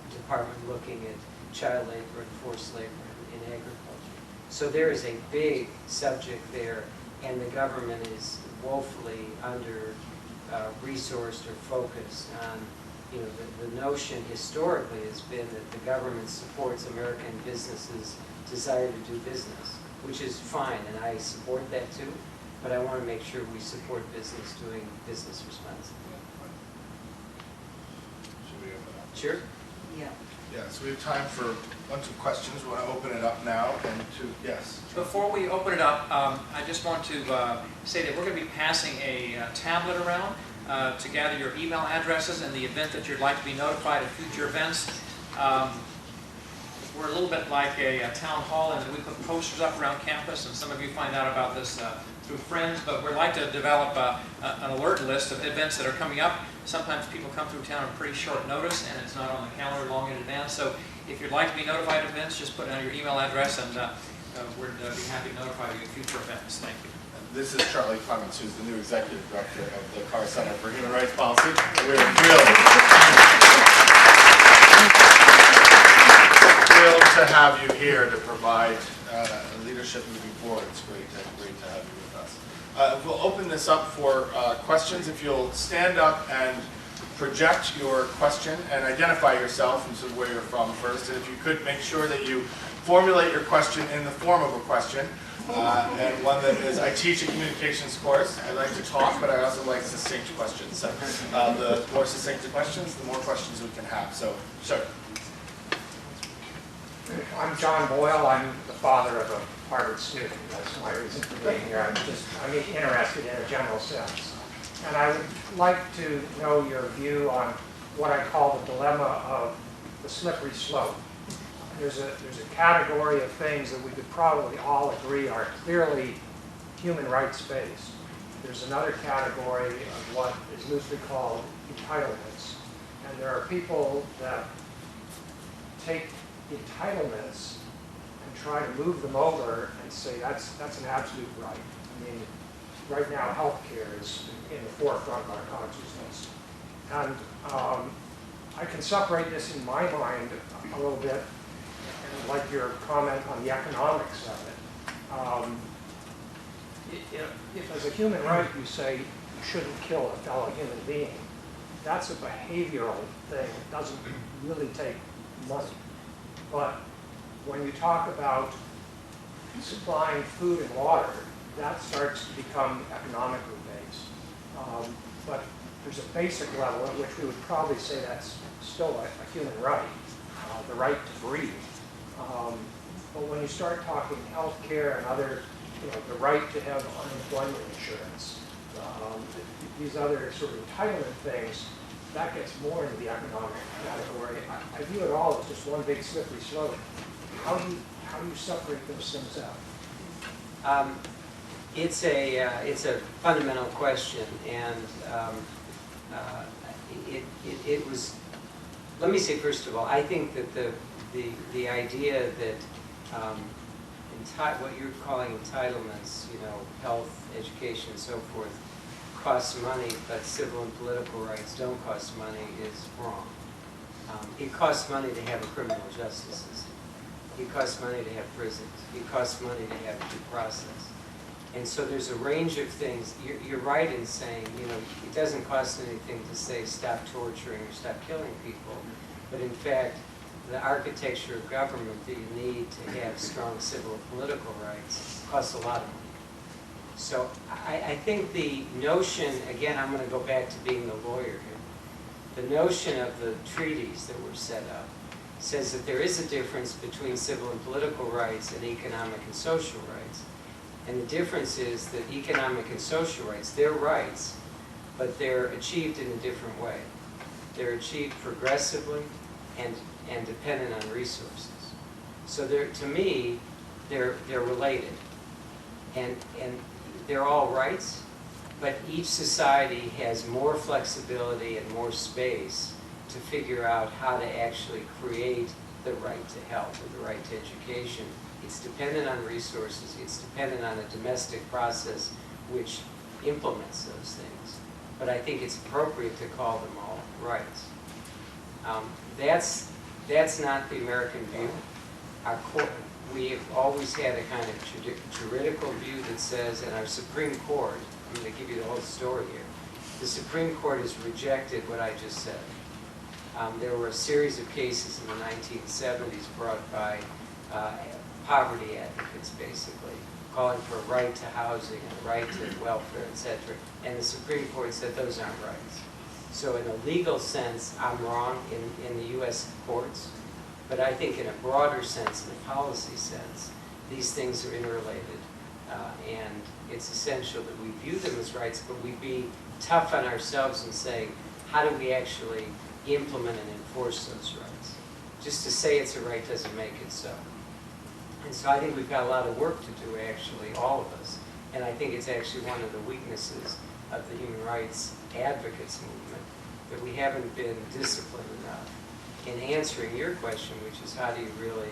department looking at child labor and forced labor in agriculture. So there is a big subject there, and the government is woefully under resourced or focused on, the notion historically has been that the government supports American businesses' desire to do business, which is fine, and I support that too, but I want to make sure we support business doing business responsibly. Should we open up? Sure. Yeah. Yeah, so we have time for a bunch of questions. We want to open it up now and yes. Before we open it up, I just want to say that we're going to be passing a tablet around to gather your email addresses in the event that you'd like to be notified of future events. We're a little bit like a town hall, and we put posters up around campus, and some of you find out about this through friends, but we'd like to develop an alert list of events that are coming up. Sometimes people come through town on pretty short notice, and it's not on the calendar long in advance. So if you'd like to be notified of events, just put down your email address, and we'd be happy to notify you of future events. Thank you. This is Charlie Clements, who's the new executive director of the Carr Center for Human Rights Policy. We're thrilled to have you here to provide leadership moving forward. It's great to have you with us. We'll open this up for questions. If you'll stand up and project your question and identify yourself and sort of where you're from first. And if you could make sure that you formulate your question in the form of a question. And one that is, I teach a communications course. I like to talk, but I also like succinct questions. So the more succinct the questions, the more questions we can have. So, sure. I'm John Boyle. I'm the father of a Harvard student. That's my reason for being here. I'm interested in a general sense. And I would like to know your view on what I call the dilemma of the slippery slope. There's a category of things that we could probably all agree are clearly human rights based. There's another category of what is loosely called entitlements. And there are people that take entitlements and try to move them over and say that's an absolute right. I mean, right now healthcare is in the forefront of our consciousness. And I can separate this in my mind a little bit. I'd like your comment on the economics of it. If as a human right you say you shouldn't kill a fellow human being, that's a behavioral thing. It doesn't really take money. But when you talk about supplying food and water, that starts to become economically based. But there's a basic level at which we would probably say that's still a human right, the right to breathe. But when you start talking health care and other, the right to have unemployment insurance, these other sort of entitlement things, that gets more into the economic category. I view it all as just one big slippery slope. How do you separate those things out? It's a fundamental question, and it was. Let me say first of all, I think that the idea that what you're calling entitlements, health, education, and so forth, costs money, but civil and political rights don't cost money is wrong. It costs money to have a criminal justice system. It costs money to have prisons. It costs money to have due process. And so there's a range of things. You're right in saying, it doesn't cost anything to say stop torturing or stop killing people. But in fact, the architecture of government that you need to have strong civil and political rights costs a lot of money. So I think the notion, again, I'm going to go back to being the lawyer here. The notion of the treaties that were set up says that there is a difference between civil and political rights and economic and social rights. And the difference is that economic and social rights, they're rights, but they're achieved in a different way. They're achieved progressively and dependent on resources. So to me, they're related. And they're all rights, but each society has more flexibility and more space to figure out how to actually create the right to health or the right to education. It's dependent on resources. It's dependent on a domestic process which implements those things. But I think it's appropriate to call them all rights. That's not the American view. We have always had a kind of juridical view that says, and our Supreme Court, I'm going to give you the whole story here, the Supreme Court has rejected what I just said. There were a series of cases in the 1970s brought by poverty advocates, basically, calling for a right to housing, a right to welfare, etc. And the Supreme Court said those aren't rights. So in a legal sense, I'm wrong in the U.S. courts, but I think in a broader sense, in a policy sense, these things are interrelated, and it's essential that we view them as rights, but we be tough on ourselves and say, how do we actually implement and enforce those rights? Just to say it's a right doesn't make it so. And so I think we've got a lot of work to do, actually, all of us. And I think it's actually one of the weaknesses of the human rights advocates movement, that we haven't been disciplined enough in answering your question, which is how do you really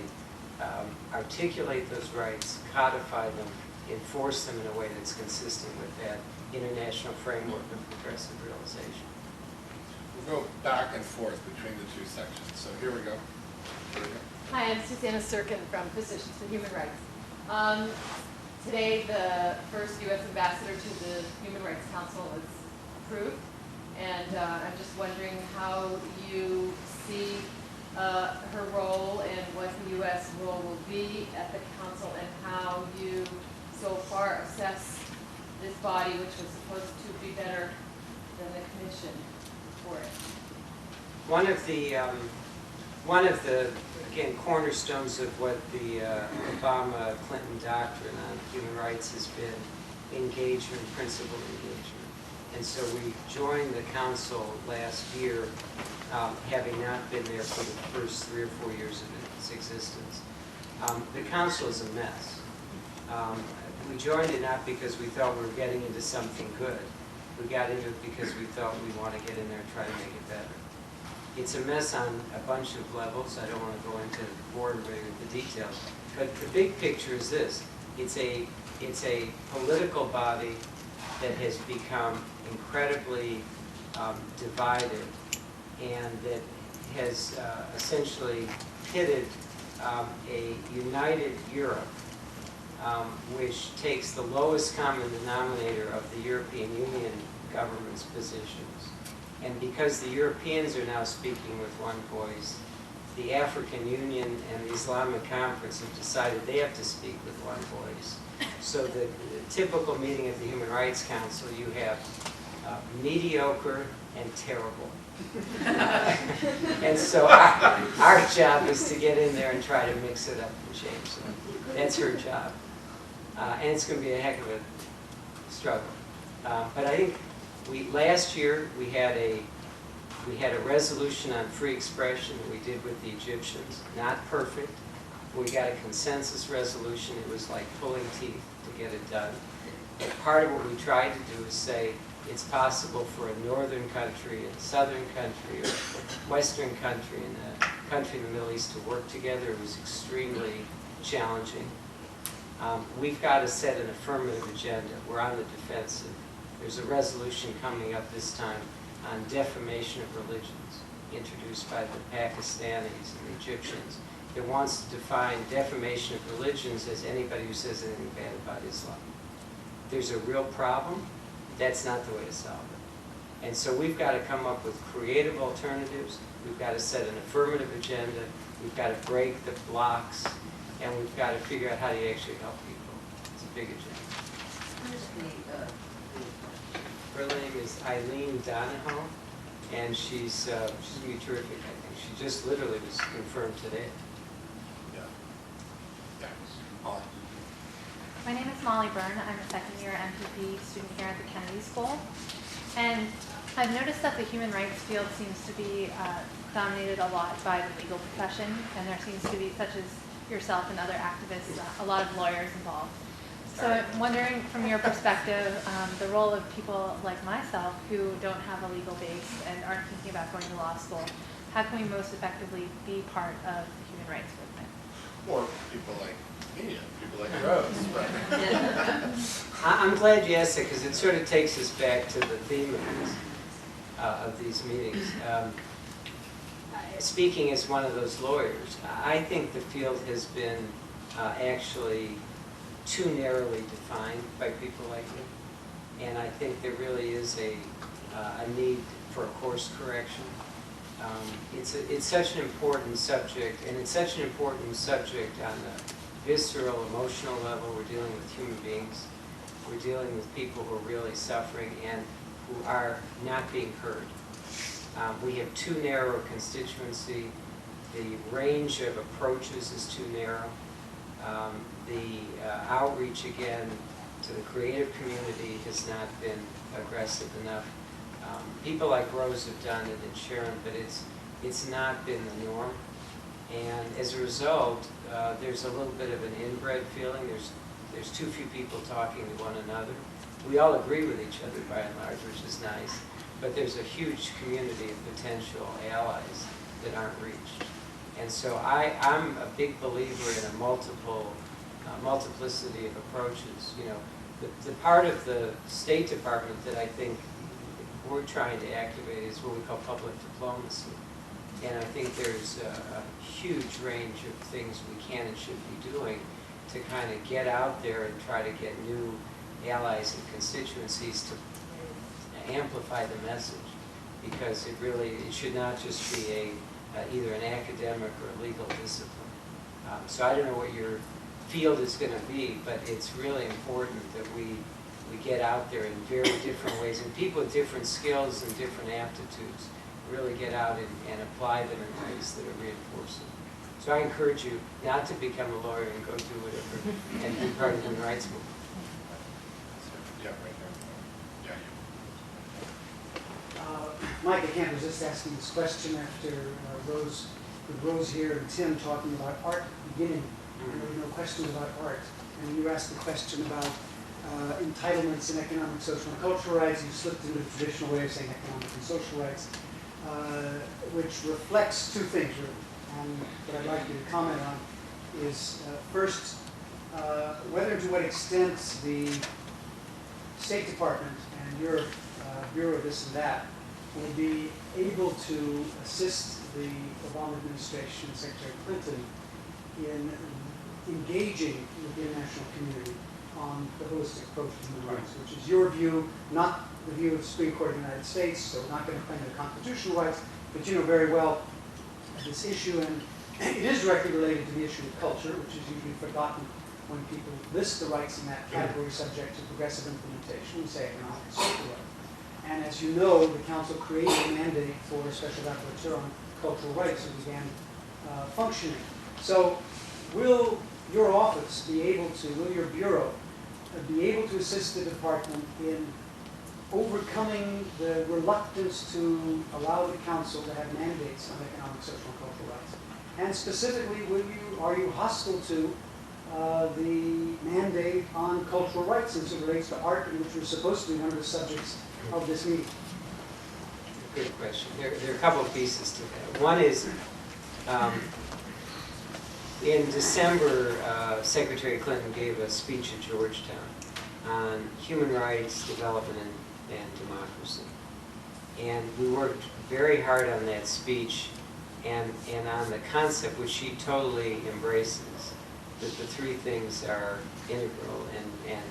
articulate those rights, codify them, enforce them in a way that's consistent with that international framework of progressive realization. We'll go back and forth between the two sections. So here we go. Hi, I'm Susanna Sirkin from Physicians for Human Rights. Today, the first U.S. ambassador to the Human Rights Council was approved, and I'm just wondering how you see her role and what the U.S. role will be at the council, and how you so far assess this body, which was supposed to be better than the commission for it. One of the again, cornerstones of what the Obama-Clinton doctrine on human rights has been engagement, principled engagement. And so we joined the council last year, having not been there for the first 3 or 4 years of its existence. The council is a mess. We joined it not because we thought we were getting into something good. We got into it because we thought we want to get in there and try to make it better. It's a mess on a bunch of levels. I don't want to go into bore everybody with the details. But the big picture is this. It's a political body that has become incredibly divided, and that has essentially pitted a united Europe, which takes the lowest common denominator of the European Union government's positions. And because the Europeans are now speaking with one voice, the African Union and the Islamic Conference have decided they have to speak with one voice. So the typical meeting of the Human Rights Council, you have mediocre and terrible. And so our job is to get in there and try to mix it up and change them. That's her job. And it's going to be a heck of a struggle. But I think last year we had a resolution on free expression that we did with the Egyptians. Not perfect. We got a consensus resolution. It was like pulling teeth to get it done. But part of what we tried to do is say it's possible for a northern country, a southern country, or a western country, and a country in the Middle East to work together. It was extremely challenging. We've got to set an affirmative agenda. We're on the defensive. There's a resolution coming up this time on defamation of religions, introduced by the Pakistanis and the Egyptians, that wants to define defamation of religions as anybody who says anything bad about Islam. There's a real problem. That's not the way to solve it. And so we've got to come up with creative alternatives. We've got to set an affirmative agenda. We've got to break the blocks. And we've got to figure out how do you actually help people. It's a big agenda. Who's the, Her name is Eileen Donahoe, and she's going to be terrific, I think. She just literally was confirmed today. Yeah. Yeah. Molly. My name is Molly Byrne. I'm a second-year MPP student here at the Kennedy School. And I've noticed that the human rights field seems to be dominated a lot by the legal profession, and there seems to be, such as yourself and other activists, a lot of lawyers involved. So I'm wondering, from your perspective, the role of people like myself who don't have a legal base and aren't thinking about going to law school, how can we most effectively be part of the human rights movement? Or people like me and people like Rose. Right? I'm glad you asked that because it sort of takes us back to the theme of these meetings. Speaking as one of those lawyers, I think the field has been actually too narrowly defined by people like me. And I think there really is a need for a course correction. It's such an important subject, and it's such an important subject on the visceral, emotional level. We're dealing with human beings. We're dealing with people who are really suffering and who are not being heard. We have too narrow a constituency. The range of approaches is too narrow. The outreach, again, to the creative community has not been aggressive enough. People like Rose have done it and Sharon, but it's not been the norm. And as a result, there's a little bit of an inbred feeling. There's too few people talking to one another. We all agree with each other by and large, which is nice, but there's a huge community of potential allies that aren't reached. And so I'm a big believer in a multiplicity of approaches. You know, the part of the State Department that I think we're trying to activate is what we call public diplomacy. And I think there's a huge range of things we can and should be doing to kind of get out there and try to get new allies and constituencies to amplify the message. Because it should not just be either an academic or a legal discipline. So I don't know what your field is going to be, but it's really important that we get out there in very different ways, and people with different skills and different aptitudes really get out and apply them in ways that are reinforcing. So I encourage you not to become a lawyer and go do whatever and be part of the human rights movement. Yeah, right there. Yeah, Mike, I can't resist asking this question after Rose here and Tim talking about art beginning. There were no questions about art. And you asked the question about entitlements in economic, social, and cultural rights. You slipped into the traditional way of saying economic and social rights, which reflects two things, really. And what I'd like you to comment on is, first, whether and to what extent the State Department and your Bureau of this and that will be able to assist the Obama administration and Secretary Clinton in engaging with the international community on the holistic approach to human rights, which is your view, not the view of the Supreme Court of the United States, so we're not going to claim the constitutional rights, but you know very well this issue, and it is directly related to the issue of culture, which is usually forgotten when people list the rights in that category subject to progressive implementation. We say economic and social rights. And as you know, the Council created a mandate for a special rapporteur on cultural rights and began functioning. So will your office be able to, will your Bureau be able to assist the Department in overcoming the reluctance to allow the Council to have mandates on economic, social, and cultural rights? And specifically, are you hostile to the mandate on cultural rights as it relates to art, which was supposed to be one of the subjects of this meeting? Good question. There are a couple of pieces to that. One is, in December, Secretary Clinton gave a speech at Georgetown on human rights, development, and democracy. And we worked very hard on that speech and on the concept, which she totally embraces, that the three things are integral and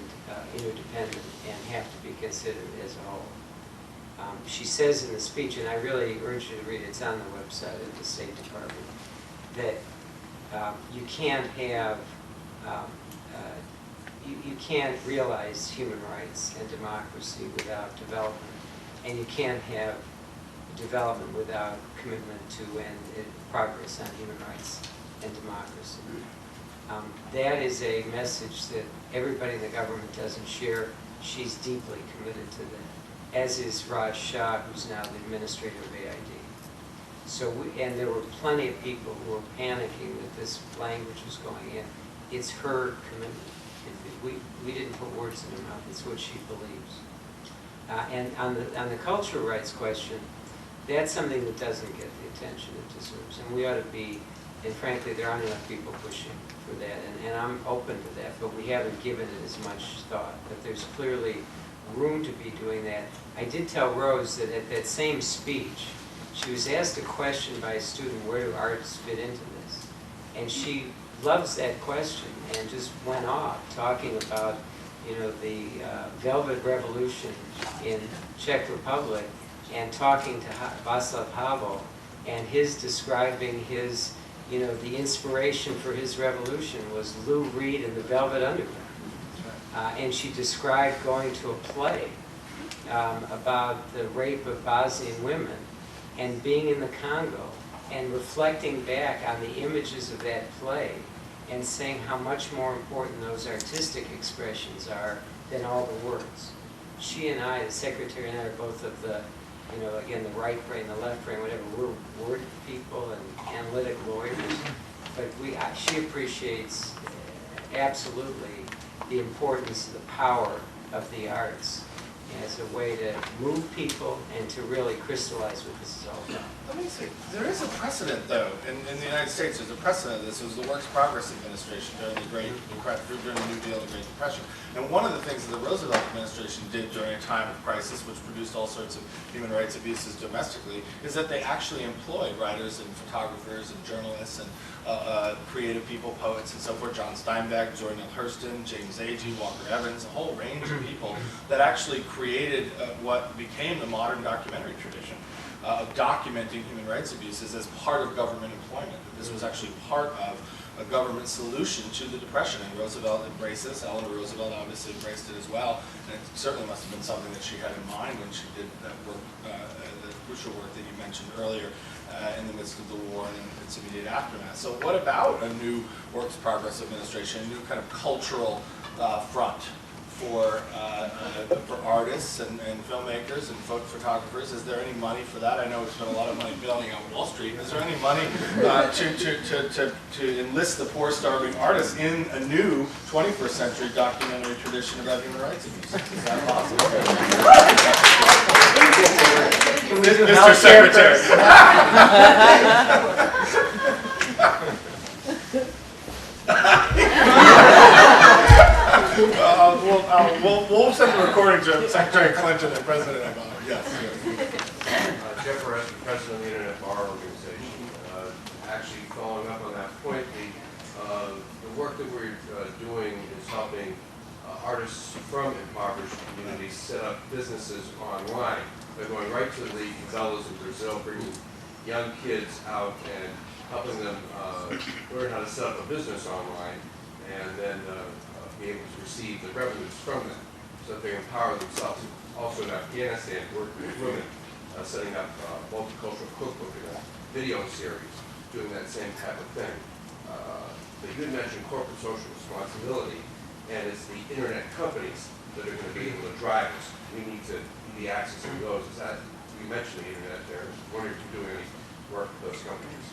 interdependent and have to be considered as a whole. She says in the speech, and I really urge you to read it, it's on the website of the State Department, that you can't have you can't realize human rights and democracy without development, and you can't have development without commitment to and progress on human rights and democracy. That is a message that everybody in the government doesn't share. She's deeply committed to that, as is Raj Shah, who's now the administrator of AID. So, and there were plenty of people who were panicking that this language was going in. It's her commitment. We didn't put words in her mouth. It's what she believes. And on the cultural rights question, that's something that doesn't get the attention it deserves. And we ought to be, and frankly, there aren't enough people pushing for that. And I'm open to that, but we haven't given it as much thought. But there's clearly room to be doing that. I did tell Rose that at that same speech, she was asked a question by a student, where do arts fit into this? And she loves that question and just went off talking about, you know, the Velvet Revolution in Czech Republic, and talking to Václav Havel, and his describing his, you know, the inspiration for his revolution was Lou Reed and the Velvet Underground. And she described going to a play about the rape of Bosnian women and being in the Congo and reflecting back on the images of that play and saying how much more important those artistic expressions are than all the words. She and I, the secretary and I, are both of the, you know, again, the right brain, the left brain, whatever, we're word people and analytic lawyers, but she appreciates absolutely the importance of the power of the arts as a way to move people and to really crystallize what this is all about. Let me say, there is a precedent, though, in the United States. There's a precedent. This was the Works Progress Administration during during the New Deal, the Great Depression. And one of the things that the Roosevelt administration did during a time of crisis, which produced all sorts of human rights abuses domestically, is that they actually employed writers and photographers and journalists and creative people, poets and so forth, John Steinbeck, Joy Neil Hurston, James Agee, Walker Evans, a whole range of people that actually created what became the modern documentary tradition of documenting human rights abuses as part of government employment. This was actually part of a government solution to the Depression, and Roosevelt embraced this. Eleanor Roosevelt obviously embraced it as well, and it certainly must have been something that she had in mind when she did that work, the crucial work that you mentioned earlier, in the midst of the war and in its immediate aftermath. So what about a new Works Progress Administration, a new kind of cultural front for artists and filmmakers and photographers? Is there any money for that? I know we spent a lot of money bailing out Wall Street. Is there any money to enlist the poor, starving artists in a new 21st century documentary tradition about human rights abuses? Is that possible? Mr. Secretary. We'll send the recording to Secretary Clinton and President Obama. Yes. Jeff Perez, President of the Internet Bar Organization. Actually, following up on that point, the work that we're doing is helping artists from impoverished communities set up businesses online. They're going right to the favelas in Brazil, bringing young kids out and helping them learn how to set up a business online, and then be able to receive the revenues from them, so that they empower themselves. Also in Afghanistan, working with women, setting up a multicultural cookbook and a video series, doing that same type of thing. But you had mentioned corporate social responsibility, and it's the internet companies that are going to be able to drive us. We need to be accessing those. Is that, you mentioned the internet there. I was wondering if you're doing any work with those companies.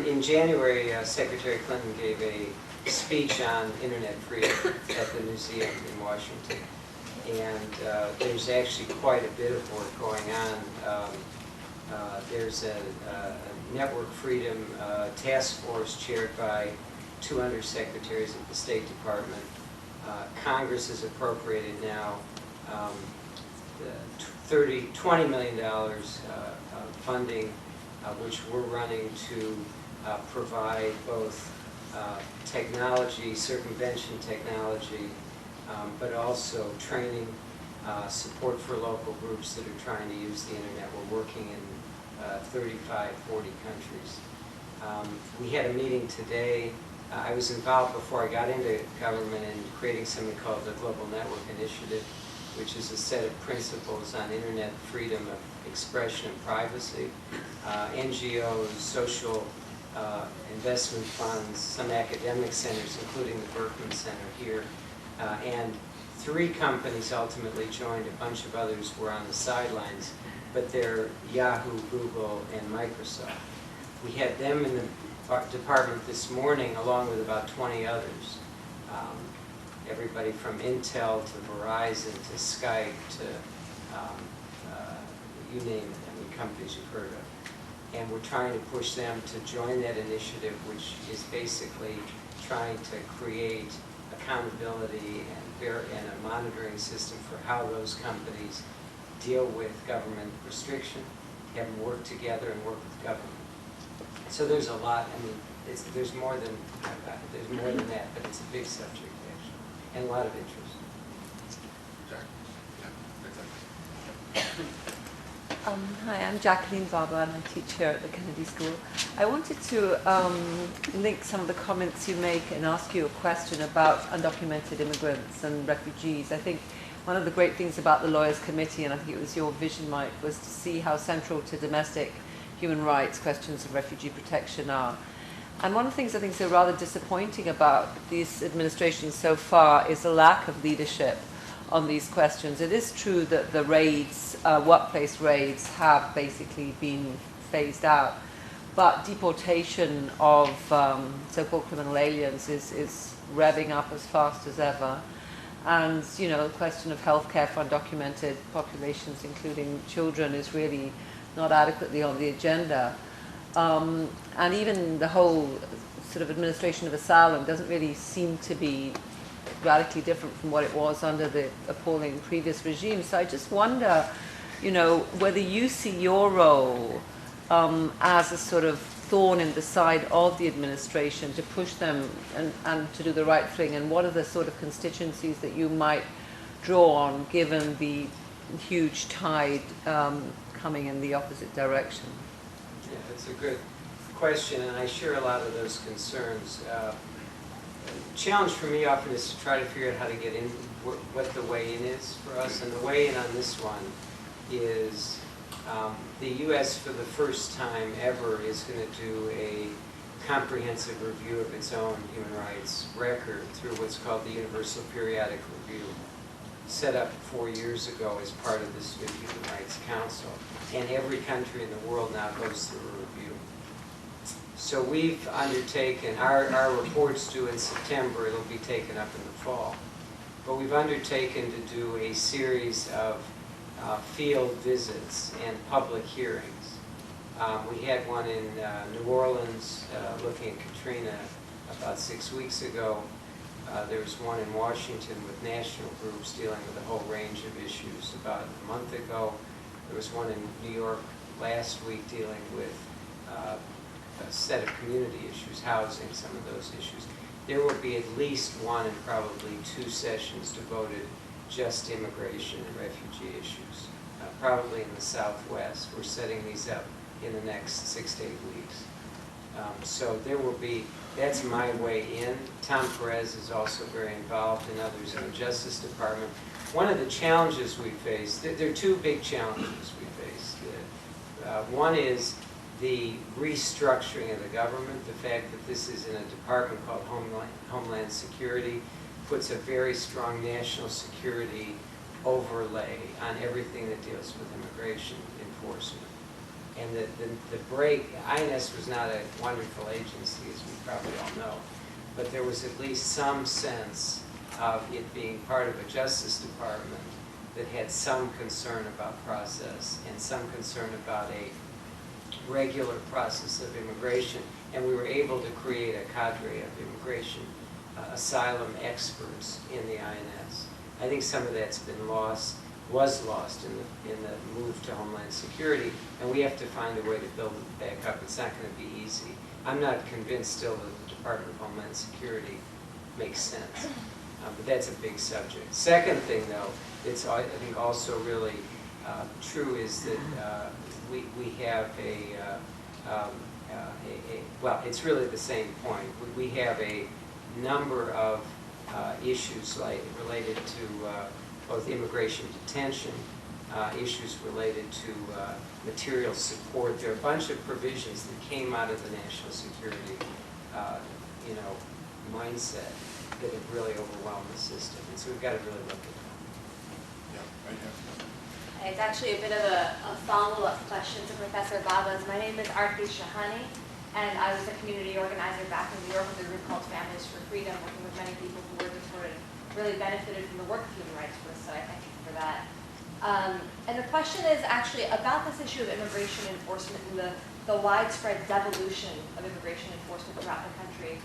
In January, Secretary Clinton gave a speech on internet freedom at the museum in Washington. And there's actually quite a bit of work going on. There's a network freedom task force chaired by 2 undersecretaries of the State Department. Congress has appropriated now $20 million funding, which we're running to provide both technology, circumvention technology, but also training, support for local groups that are trying to use the internet. We're working in 35, 40 countries. We had a meeting today I was involved before I got into government in creating something called the Global Network Initiative, which is a set of principles on internet freedom of expression and privacy. NGOs, social investment funds, some academic centers, including the Berkman Center here, and 3 companies ultimately joined. A bunch of others were on the sidelines, but they're Yahoo, Google, and Microsoft. We had them in the department this morning, along with about 20 others. Everybody from Intel to Verizon to Skype to you name it, I mean, companies you've heard of. And we're trying to push them to join that initiative, which is basically trying to create accountability and a monitoring system for how those companies deal with government restriction, have them work together and work with government. So there's a lot. I mean, there's more than that, but it's a big subject actually, and a lot of interest. Jack? Yeah, exactly. Hi, I'm Jacqueline Barber and I teach here at the Kennedy School. I wanted to link some of the comments you make and ask you a question about undocumented immigrants and refugees. I think one of the great things about the Lawyers Committee, and I think it was your vision, Mike, was to see how central to domestic human rights questions of refugee protection are. And one of the things I think is rather disappointing about this administration so far is a lack of leadership on these questions. It is true that the raids, workplace raids, have basically been phased out, but deportation of so-called criminal aliens is revving up as fast as ever. And, you know, the question of healthcare for undocumented populations, including children, is really not adequately on the agenda. And even the whole sort of administration of asylum doesn't really seem to be radically different from what it was under the appalling previous regime. So I just wonder, you know, whether you see your role as a sort of thorn in the side of the administration to push them and to do the right thing, and what are the sort of constituencies that you might draw on given the huge tide coming in the opposite direction? Yeah, that's a good question, and I share a lot of those concerns. The challenge for me often is to try to figure out how to get in, what the way in is for us. And the way in on this one is the U.S. for the first time ever is going to do a comprehensive review of its own human rights record through what's called the Universal Periodic Review, set up 4 years ago as part of this new Human Rights Council. And every country in the world now goes through a review. So we've undertaken, our report's due in September, it'll be taken up in the fall. But we've undertaken to do a series of field visits and public hearings. We had one in New Orleans looking at Katrina about 6 weeks ago. There was one in Washington with national groups dealing with a whole range of issues about a month ago. There was one in New York last week dealing with a set of community issues, housing, some of those issues. There will be at least one and probably 2 sessions devoted just to immigration and refugee issues, probably in the Southwest. We're setting these up in the next 6 to 8 weeks. So there will be, that's my way in. Tom Perez is also very involved, and others in the Justice Department. One of the challenges we face, there are 2 big challenges we face. One is the restructuring of the government. The fact that this is in a department called Homeland Security puts a very strong national security overlay on everything that deals with immigration enforcement. And the break, INS was not a wonderful agency, as we probably all know, but there was at least some sense of it being part of a Justice Department that had some concern about process and some concern about a regular process of immigration. And we were able to create a cadre of immigration asylum experts in the INS. I think some of that's been lost, was lost in the move to Homeland Security, and we have to find a way to build it back up. It's not going to be easy. I'm not convinced still that the Department of Homeland Security makes sense, but that's a big subject. Second thing, though, it's I think also really true is that we have well, it's really the same point. We have a number of issues related to both immigration detention, issues related to material support. There are a bunch of provisions that came out of the national security, mindset that have really overwhelmed the system. And so we've got to really look at that. Yeah, right here. It's actually a bit of a follow-up question to Professor Baba's. My name is Arti Shahani, and I was a community organizer back in New York with a group called Families for Freedom, working with many people who were deported, really benefited from the work of human rights for us, so I thank you for that. And the question is actually about this issue of immigration enforcement and the widespread devolution of immigration enforcement throughout the country.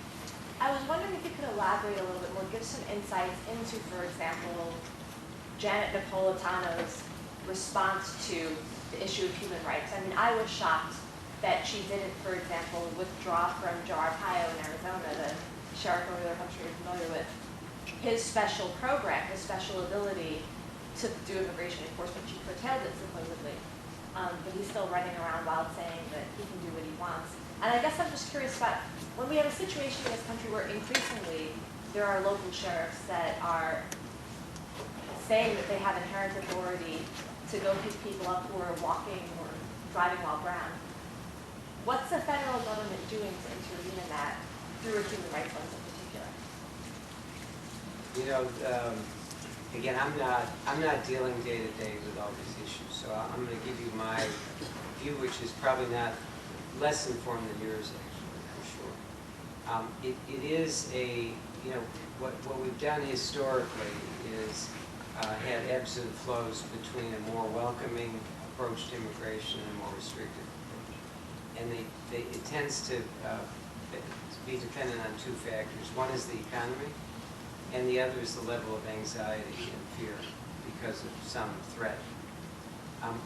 I was wondering if you could elaborate a little bit more, give some insights into, for example, Janet Napolitano's response to the issue of human rights. I mean, I was shocked that she didn't, for example, withdraw from Joe Arpaio in Arizona, the sheriff over there, I'm sure you're familiar with, his special program, his special ability to do immigration enforcement. She curtailed it supposedly, but he's still running around wild saying that he can do what he wants. And I guess I'm just curious about when we have a situation in this country where increasingly there are local sheriffs that are saying that they have inherent authority to go pick people up who are walking or driving while brown. What's the federal government doing to intervene in that through a human rights lens in particular? Again, I'm not dealing day to day with all these issues, so I'm going to give you my view, which is probably not less informed than yours, actually, for sure. It is what we've done historically is had ebbs and flows between a more welcoming approach to immigration and a more restrictive approach. And it tends to be dependent on two factors. One is the economy, and the other is the level of anxiety and fear because of some threat.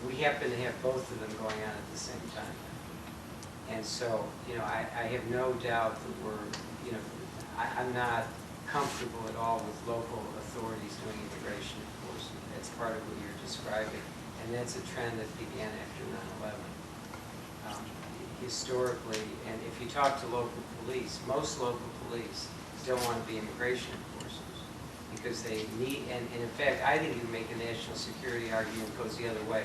We happen to have both of them going on at the same time. And so, I have no doubt that I'm not comfortable at all with local authorities doing immigration enforcement. That's part of what you're describing. And that's a trend that began after 9/11. Historically, and if you talk to local police, most local police don't want to be immigration enforcers because they need, and in fact, I think you make a national security argument that goes the other way.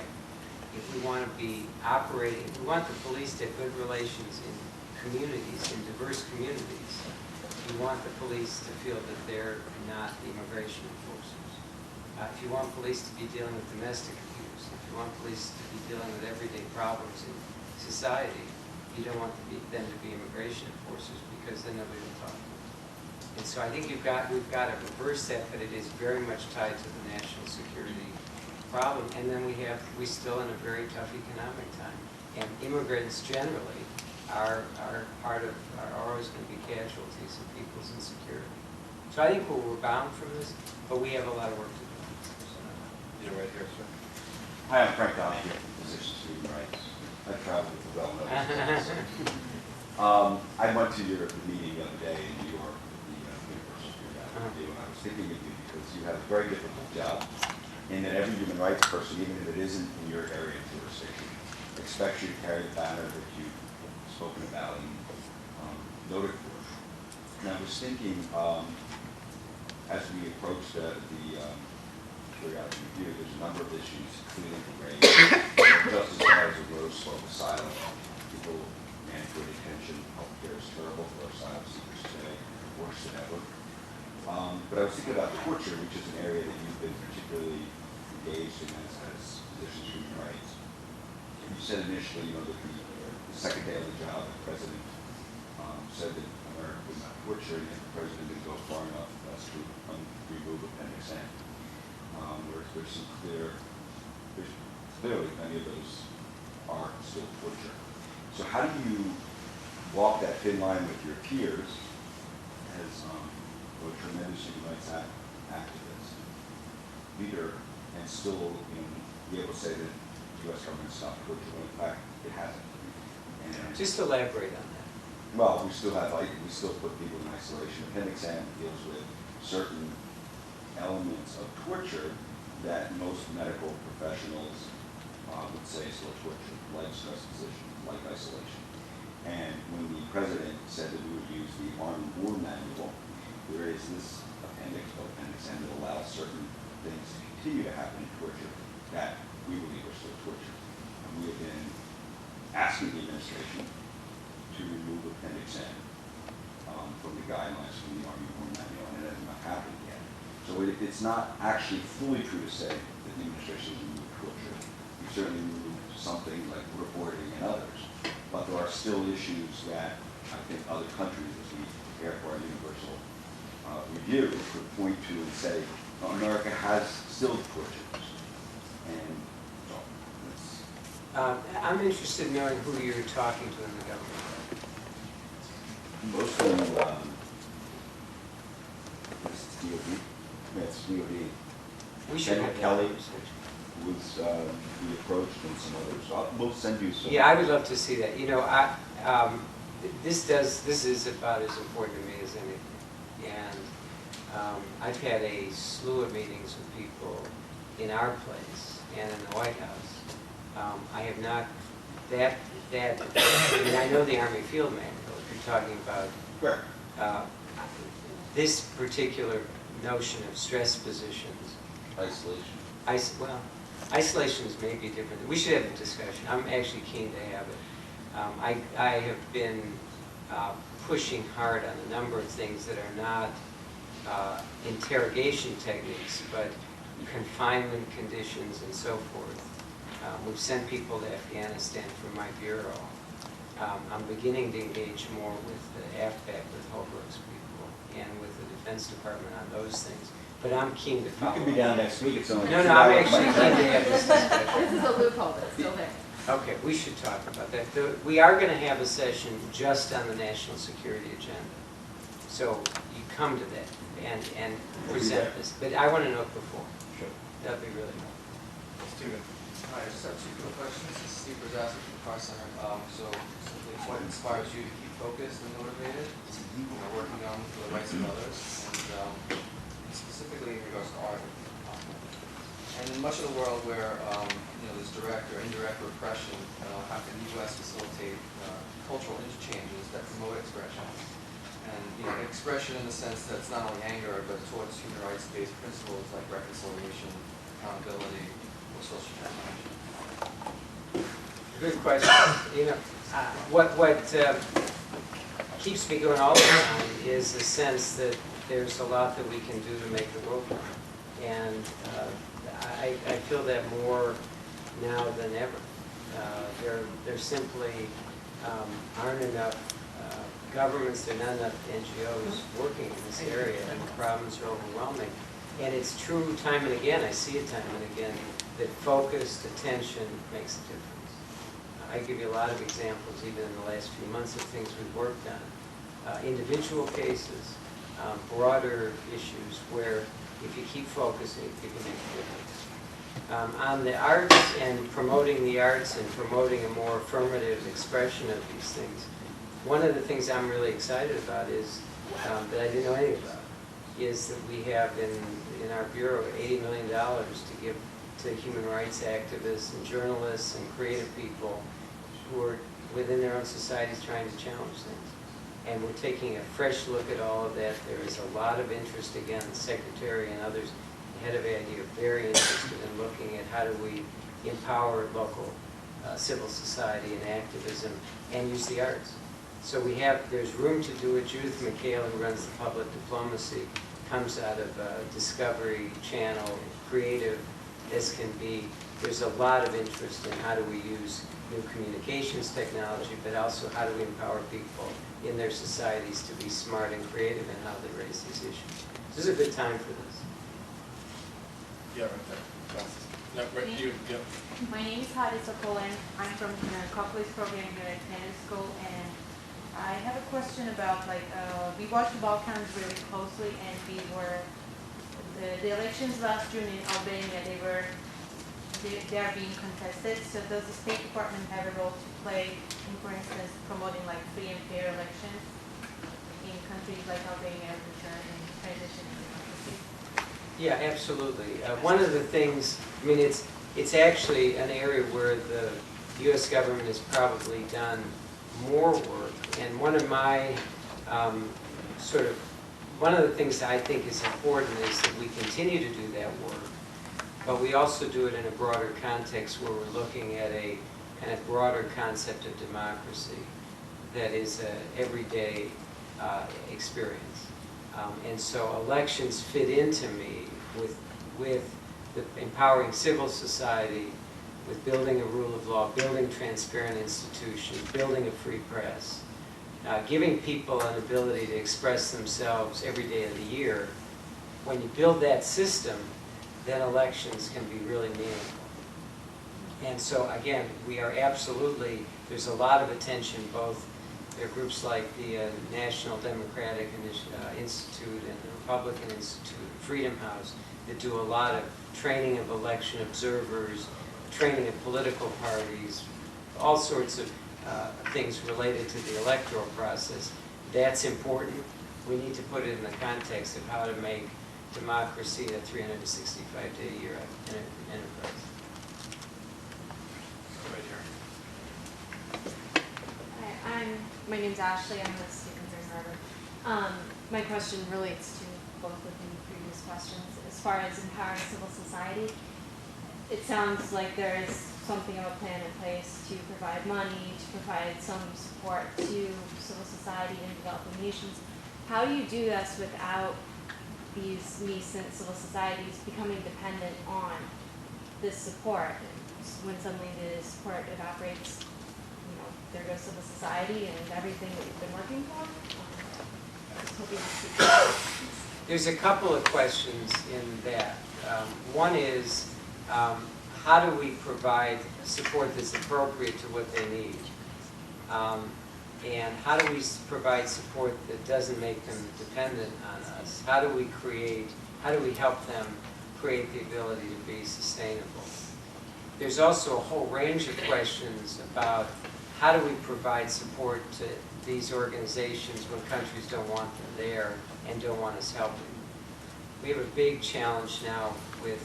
If we want to be operating, if we want the police to have good relations in communities, in diverse communities, we want the police to feel that they're not the immigration enforcers. If you want police to be dealing with domestic abuse, if you want police to be dealing with everyday problems in society, you don't want them to be immigration enforcers because then nobody will talk to them. And so I think we've got to reverse that, but it is very much tied to the national security problem. And then we still in a very tough economic time. And immigrants generally are always going to be casualties of people's insecurity. So I think we're bound from this, but we have a lot of work to do. You're right here, sir. Hi, I'm Frank Donahue from Physicians for Human Rights. I travel with the well-known. I went to the meeting the other day in New York at the University of New York, and I was thinking of you because you have a very difficult job in that every human rights person, even if it isn't in your area of jurisdiction, expects you to carry the banner that you've spoken about and noted for. And I was thinking, as we approach the periodic review, there's a number of issues clearly raised, just as far as a rose slope asylum. People, mandatory detention, healthcare is terrible for asylum seekers today, worse than ever. But I was thinking about torture, which is an area that you've been particularly engaged in as physicians for human rights. And you said initially, that the second day of the job, the president said that America would not torture, and the president didn't go far enough to remove Appendix N. There's clearly many of those are still torture. So how do you walk that thin line with your peers as a tremendous human rights activist, leader, and still be able to say that the U.S. government stopped torture when in fact it hasn't? And Just elaborate on that. well, we still put people in isolation. Appendix N deals with certain elements of torture that most medical professionals would say is still torture, like stress position, like isolation. And when the president said that we would use the Army War Manual, there is this appendix N that allows certain things to continue to happen in torture that we believe are still torture. And we have been asking the administration to remove Appendix N from the guidelines from the Army War Manual, and it has not happened yet. So it's not actually fully true to say that the administration has removed torture. We certainly removed something like reporting and others, but there are still issues that I think other countries, as we prepare for our universal review, could point to and say, well, America has still tortures. And so that's I'm interested in knowing who you're talking to in the government. most of them, it's DOD. It's DOD. We should Senator have that Kelly conversation. was, we approached and some others. We'll send you some. Yeah, I would love to see that. You know, this is about as important to me as anything. And I've had a slew of meetings with people in our place and in the White House. I have not, I mean, I know the Army Field Manual, if you're talking about Correct. this particular notion of stress positions. Isolation. Well, isolations may be different. We should have a discussion. I'm actually keen to have it. I have been pushing hard on a number of things that are not interrogation techniques, but confinement conditions and so forth. We've sent people to Afghanistan from my bureau. I'm beginning to engage more with the AFPAC, with Holbrook's people, and with the Defense Department on those things. But I'm keen to follow. You can be down next week. It's only No, 2 I'm hours. actually keen to have this discussion. This is a loophole that's still there. Okay, we should talk about that. We are going to have a session just on the national security agenda. So you come to that and present this. But I want to know it before. Sure. That'd be really helpful. Steven. Hi, I just have two quick questions. This is Steve Brzezowski from the Carr-Ryan Center. So simply, what inspires you to keep focused and motivated, working on for the rights of others, and specifically in regards to art? And in much of the world where there's direct or indirect repression, how can the U.S. facilitate cultural interchanges that promote expression? And expression in the sense that it's not only anger, but towards human rights-based principles like reconciliation, accountability, or social transformation. Good question. What keeps me going all the time is the sense that there's a lot that we can do to make the world better. And I feel that more now than ever. There simply aren't enough governments, there are not enough NGOs working in this area, and the problems are overwhelming. And it's true time and again, I see it time and again, that focused attention makes a difference. I give you a lot of examples, even in the last few months, of things we've worked on. Individual cases, broader issues where if you keep focusing, you can make a difference. On the arts and promoting the arts and promoting a more affirmative expression of these things, one of the things I'm really excited about is, that I didn't know anything about, is that we have in our Bureau $80 million to give to human rights activists and journalists and creative people who are within their own societies trying to challenge things. And we're taking a fresh look at all of that. There is a lot of interest, again, the Secretary and others, the head of AID, are very interested in looking at how do we empower local civil society and activism and use the arts. So there's room to do it. Judith McHale, who runs the public diplomacy, comes out of Discovery Channel, creative as can be. There's a lot of interest in how do we use new communications technology, but also how do we empower people in their societies to be smart and creative in how they raise these issues. This is a good time for this. Yeah, right there. No, right, you, yeah. My name is Hadi Sokolen. I'm from the Cochlear program here at Kennedy School, and I have a question about, we watched the Balkans really closely, and the elections last June in Albania, they are being contested. So does the State Department have a role to play in, for instance, promoting free and fair elections in countries like Albania, which are in transition to democracy? Yeah, absolutely. One of the things, I mean, it's actually an area where the U.S. government has probably done more work. And one of my one of the things that I think is important is that we continue to do that work, but we also do it in a broader context where we're looking at a kind of broader concept of democracy that is an everyday experience. And so elections fit into me with the empowering civil society, with building a rule of law, building transparent institutions, building a free press, giving people an ability to express themselves every day of the year. When you build that system, then elections can be really meaningful. And so again, we are absolutely, there's a lot of attention, both there are groups like the National Democratic Institute and the Republican Institute, Freedom House, that do a lot of training of election observers, training of political parties, all sorts of things related to the electoral process. That's important. We need to put it in the context of how to make democracy a 365-day-a-year enterprise. Right here. Hi, my name's Ashley. I'm a student here in Harvard. My question relates to both of the previous questions. As far as empowering civil society, it sounds like there is something of a plan in place to provide money, to provide some support to civil society in developing nations. How do you do this without these nascent civil societies becoming dependent on this support? When suddenly the support evaporates, there goes civil society and everything that you've been working for? I was hoping to speak to that. There's a couple of questions in that. One is, how do we provide support that's appropriate to what they need? And how do we provide support that doesn't make them dependent on us? How do we help them create the ability to be sustainable? There's also a whole range of questions about how do we provide support to these organizations when countries don't want them there and don't want us helping. We have a big challenge now with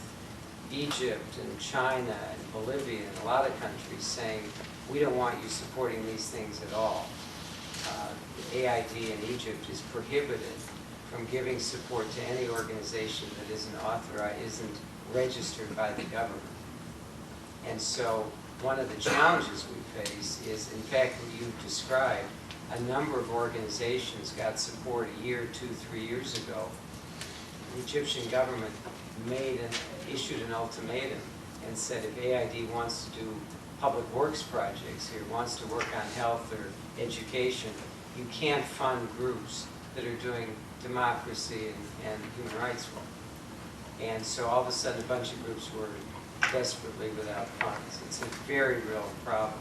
Egypt and China and Bolivia and a lot of countries saying, we don't want you supporting these things at all. AID in Egypt is prohibited from giving support to any organization that isn't authorized, isn't registered by the government. And so one of the challenges we face is, in fact, what you've described, a number of organizations got support a year, 2, 3 years ago. The Egyptian government issued an ultimatum and said if AID wants to do public works projects here, wants to work on health or education, you can't fund groups that are doing democracy and human rights work. And so all of a sudden a bunch of groups were desperately without funds. It's a very real problem.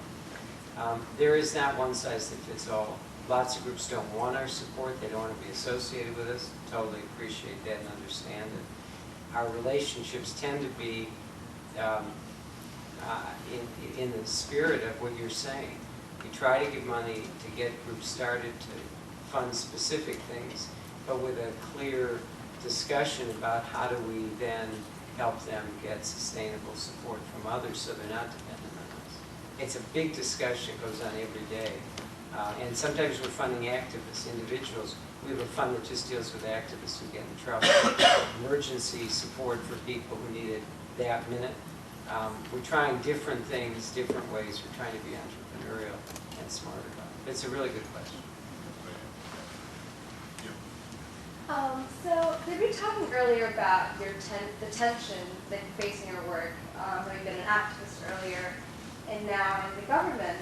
There is not one size that fits all. Lots of groups don't want our support. They don't want to be associated with us. Totally appreciate that and understand it. Our relationships tend to be in the spirit of what you're saying. We try to give money to get groups started to fund specific things, but with a clear discussion about how do we then help them get sustainable support from others so they're not dependent on us. It's a big discussion, it goes on every day. And sometimes we're funding activists, individuals. We have a fund that just deals with activists who get in trouble. Emergency support for people who need it that minute. We're trying different things, different ways. We're trying to be entrepreneurial and smart about it. It's a really good question. So we were talking earlier about the tension that you're facing in your work, having been an activist earlier and now in the government.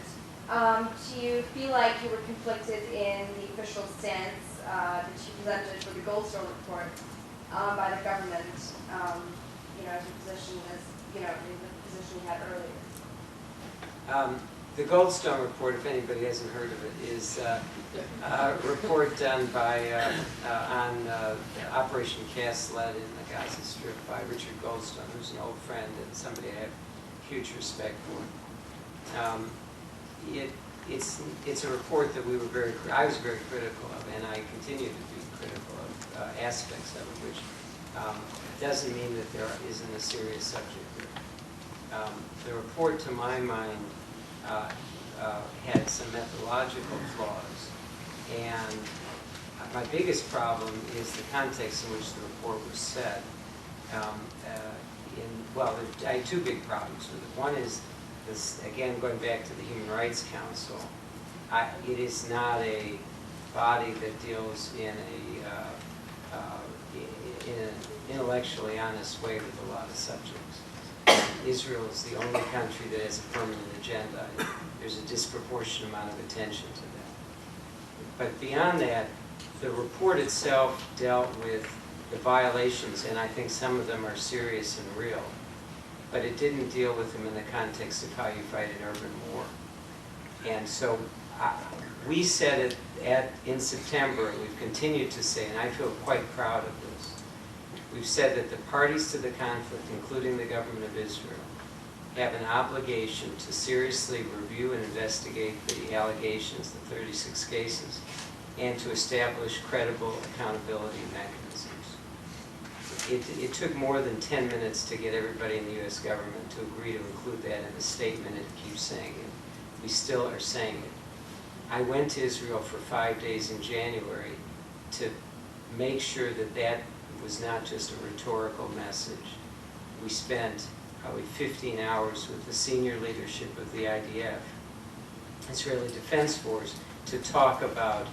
Do you feel like you were conflicted in the official stance that you presented for the Goldstone report by the government, as your position in the position you had earlier? The Goldstone report, if anybody hasn't heard of it, is a report done by on Operation Cast Lead in the Gaza Strip by Richard Goldstone, who's an old friend and somebody I have huge respect for. It's a report that I was very critical of, and I continue to be critical of aspects of it, which doesn't mean that there isn't a serious subject here. The report, to my mind, had some methodological flaws. And my biggest problem is the context in which the report was said. I had two big problems with it. One is this, again, going back to the Human Rights Council. It is not a body that deals in an intellectually honest way with a lot of subjects. Israel is the only country that has a permanent agenda. There's a disproportionate amount of attention to that. But beyond that, the report itself dealt with the violations, and I think some of them are serious and real, but it didn't deal with them in the context of how you fight an urban war. And so we said it in September, and we've continued to say, and I feel quite proud of this, we've said that the parties to the conflict, including the government of Israel, have an obligation to seriously review and investigate the allegations, the 36 cases, and to establish credible accountability mechanisms. It took more than 10 minutes to get everybody in the U.S. government to agree to include that in the statement. It keeps saying it. We still are saying it. I went to Israel for 5 days in January to make sure that that was not just a rhetorical message. We spent probably 15 hours with the senior leadership of the IDF, Israeli Defense Force, to talk about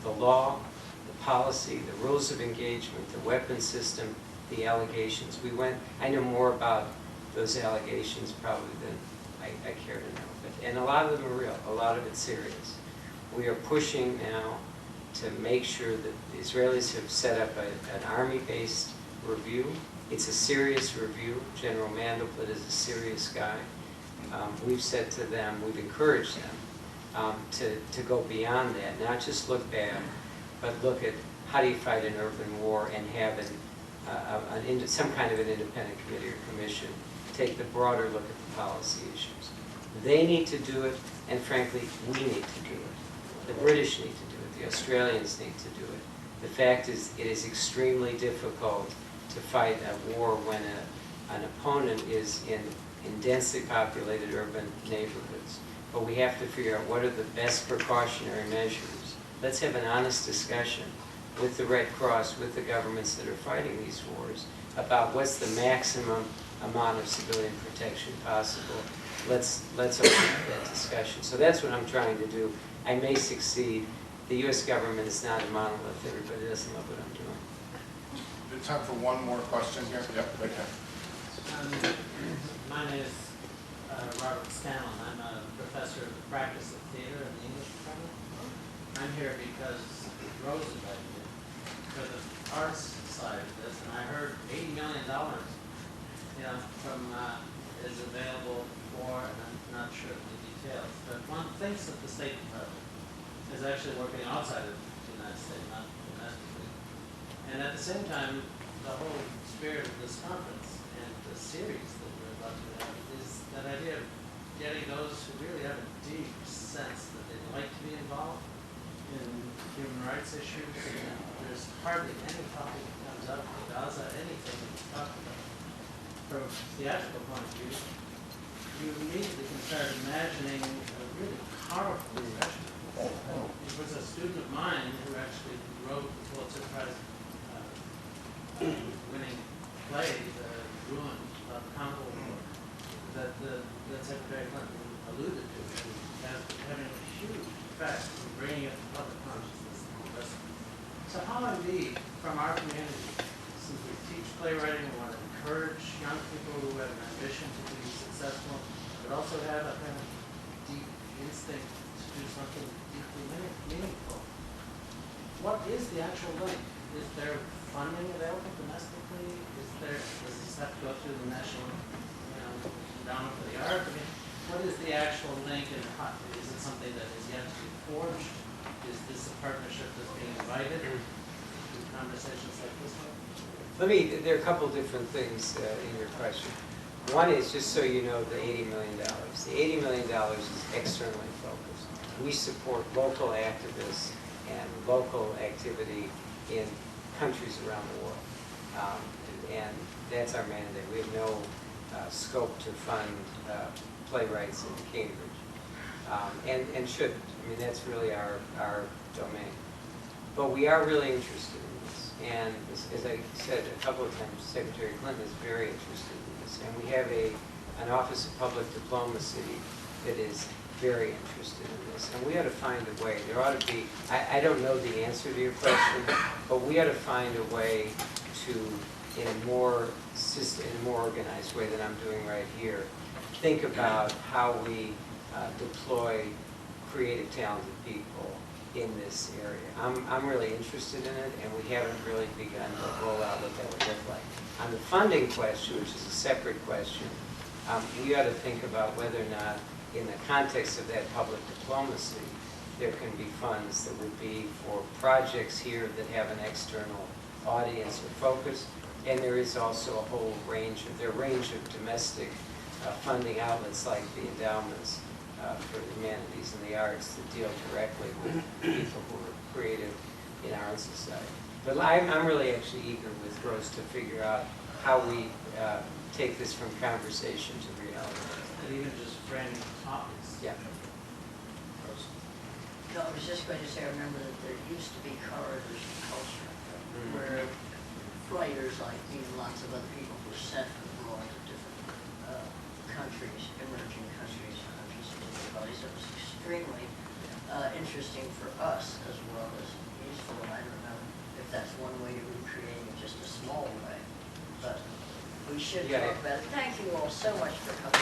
the law, the policy, the rules of engagement, the weapon system, the allegations. I know more about those allegations probably than I care to know. And a lot of them are real, a lot of it's serious. We are pushing now to make sure that the Israelis have set up an army-based review. It's a serious review. General Mandelblit is a serious guy. We've said to them, we've encouraged them to go beyond that, not just look back, but look at how do you fight an urban war and have some kind of an independent committee or commission take the broader look at the policy issues. They need to do it, and frankly, we need to do it. The British need to do it. The Australians need to do it. The fact is, it is extremely difficult to fight a war when an opponent is in densely populated urban neighborhoods. But we have to figure out what are the best precautionary measures. Let's have an honest discussion with the Red Cross, with the governments that are fighting these wars, about what's the maximum amount of civilian protection possible. Let's open up that discussion. So that's what I'm trying to do. I may succeed. The U.S. government is not a monolith. Everybody doesn't love what I'm doing. We have time for one more question here. Yep, right there. My name is Robert Scanlon. I'm a professor of the practice of theater in the English department. I'm here because Rose invited me for the arts side of this, and I heard $80 million, is available for, and I'm not sure of the details, but one thinks that the State Department is actually working outside of the United States, not domestically. And at the same time, the whole spirit of this conference and the series that we're about to have is that idea of getting those who really have a deep sense that they'd like to be involved in human rights issues. And there's hardly any topic that comes up in Gaza, anything that's talked about. From a theatrical point of view, you immediately can start imagining a really powerful discussion. It was a student of mine who actually wrote the Pulitzer Prize winning play, The Ruin of Congo War, that Secretary Clinton alluded to as having a huge effect in bringing it to public consciousness and the rest of it. So how indeed, from our community, since we teach playwriting, we want to encourage young people who have an ambition to be successful, but also have a kind of deep instinct to do something deeply meaningful. What is the actual link? Is there funding available domestically? Does this have to go through the National Endowment for the Arts? I mean, what is the actual link, and is it something that is yet to be forged? Is this a partnership that's being invited to conversations like this one? There are a couple different things in your question. One is, just so you know, the $80 million. The $80 million is externally focused. We support local activists and local activity in countries around the world. And that's our mandate. We have no scope to fund playwrights in Cambridge. and should. I mean, that's really our domain. But we are really interested in this. And as I said a couple of times, Secretary Clinton is very interested in this. And we have an Office of Public Diplomacy that is very interested in this. And we ought to find a way. There ought to be, I don't know the answer to your question, but we ought to find a way to, in a more organized way than I'm doing right here, think about how we deploy creative, talented people in this area. I'm really interested in it, and we haven't really begun to roll out what that would look like. On the funding question, which is a separate question, we ought to think about whether or not, in the context of that public diplomacy, there can be funds that would be for projects here that have an external audience or focus. And there is also a whole range of domestic funding outlets like the endowments for the humanities and the arts that deal directly with people who are creative in our own society. But I'm really actually eager with Rose to figure out how we take this from conversation to reality. And even just framing topics. Yeah. No, I was just going to say, I remember that there used to be corridors of culture where writers like me and lots of other people were sent abroad to different countries, emerging countries, particularly. So it was extremely interesting for us as well as useful. And I don't know if that's one way to recreate in just a small way, but we should talk about it. Thank you all so much for coming.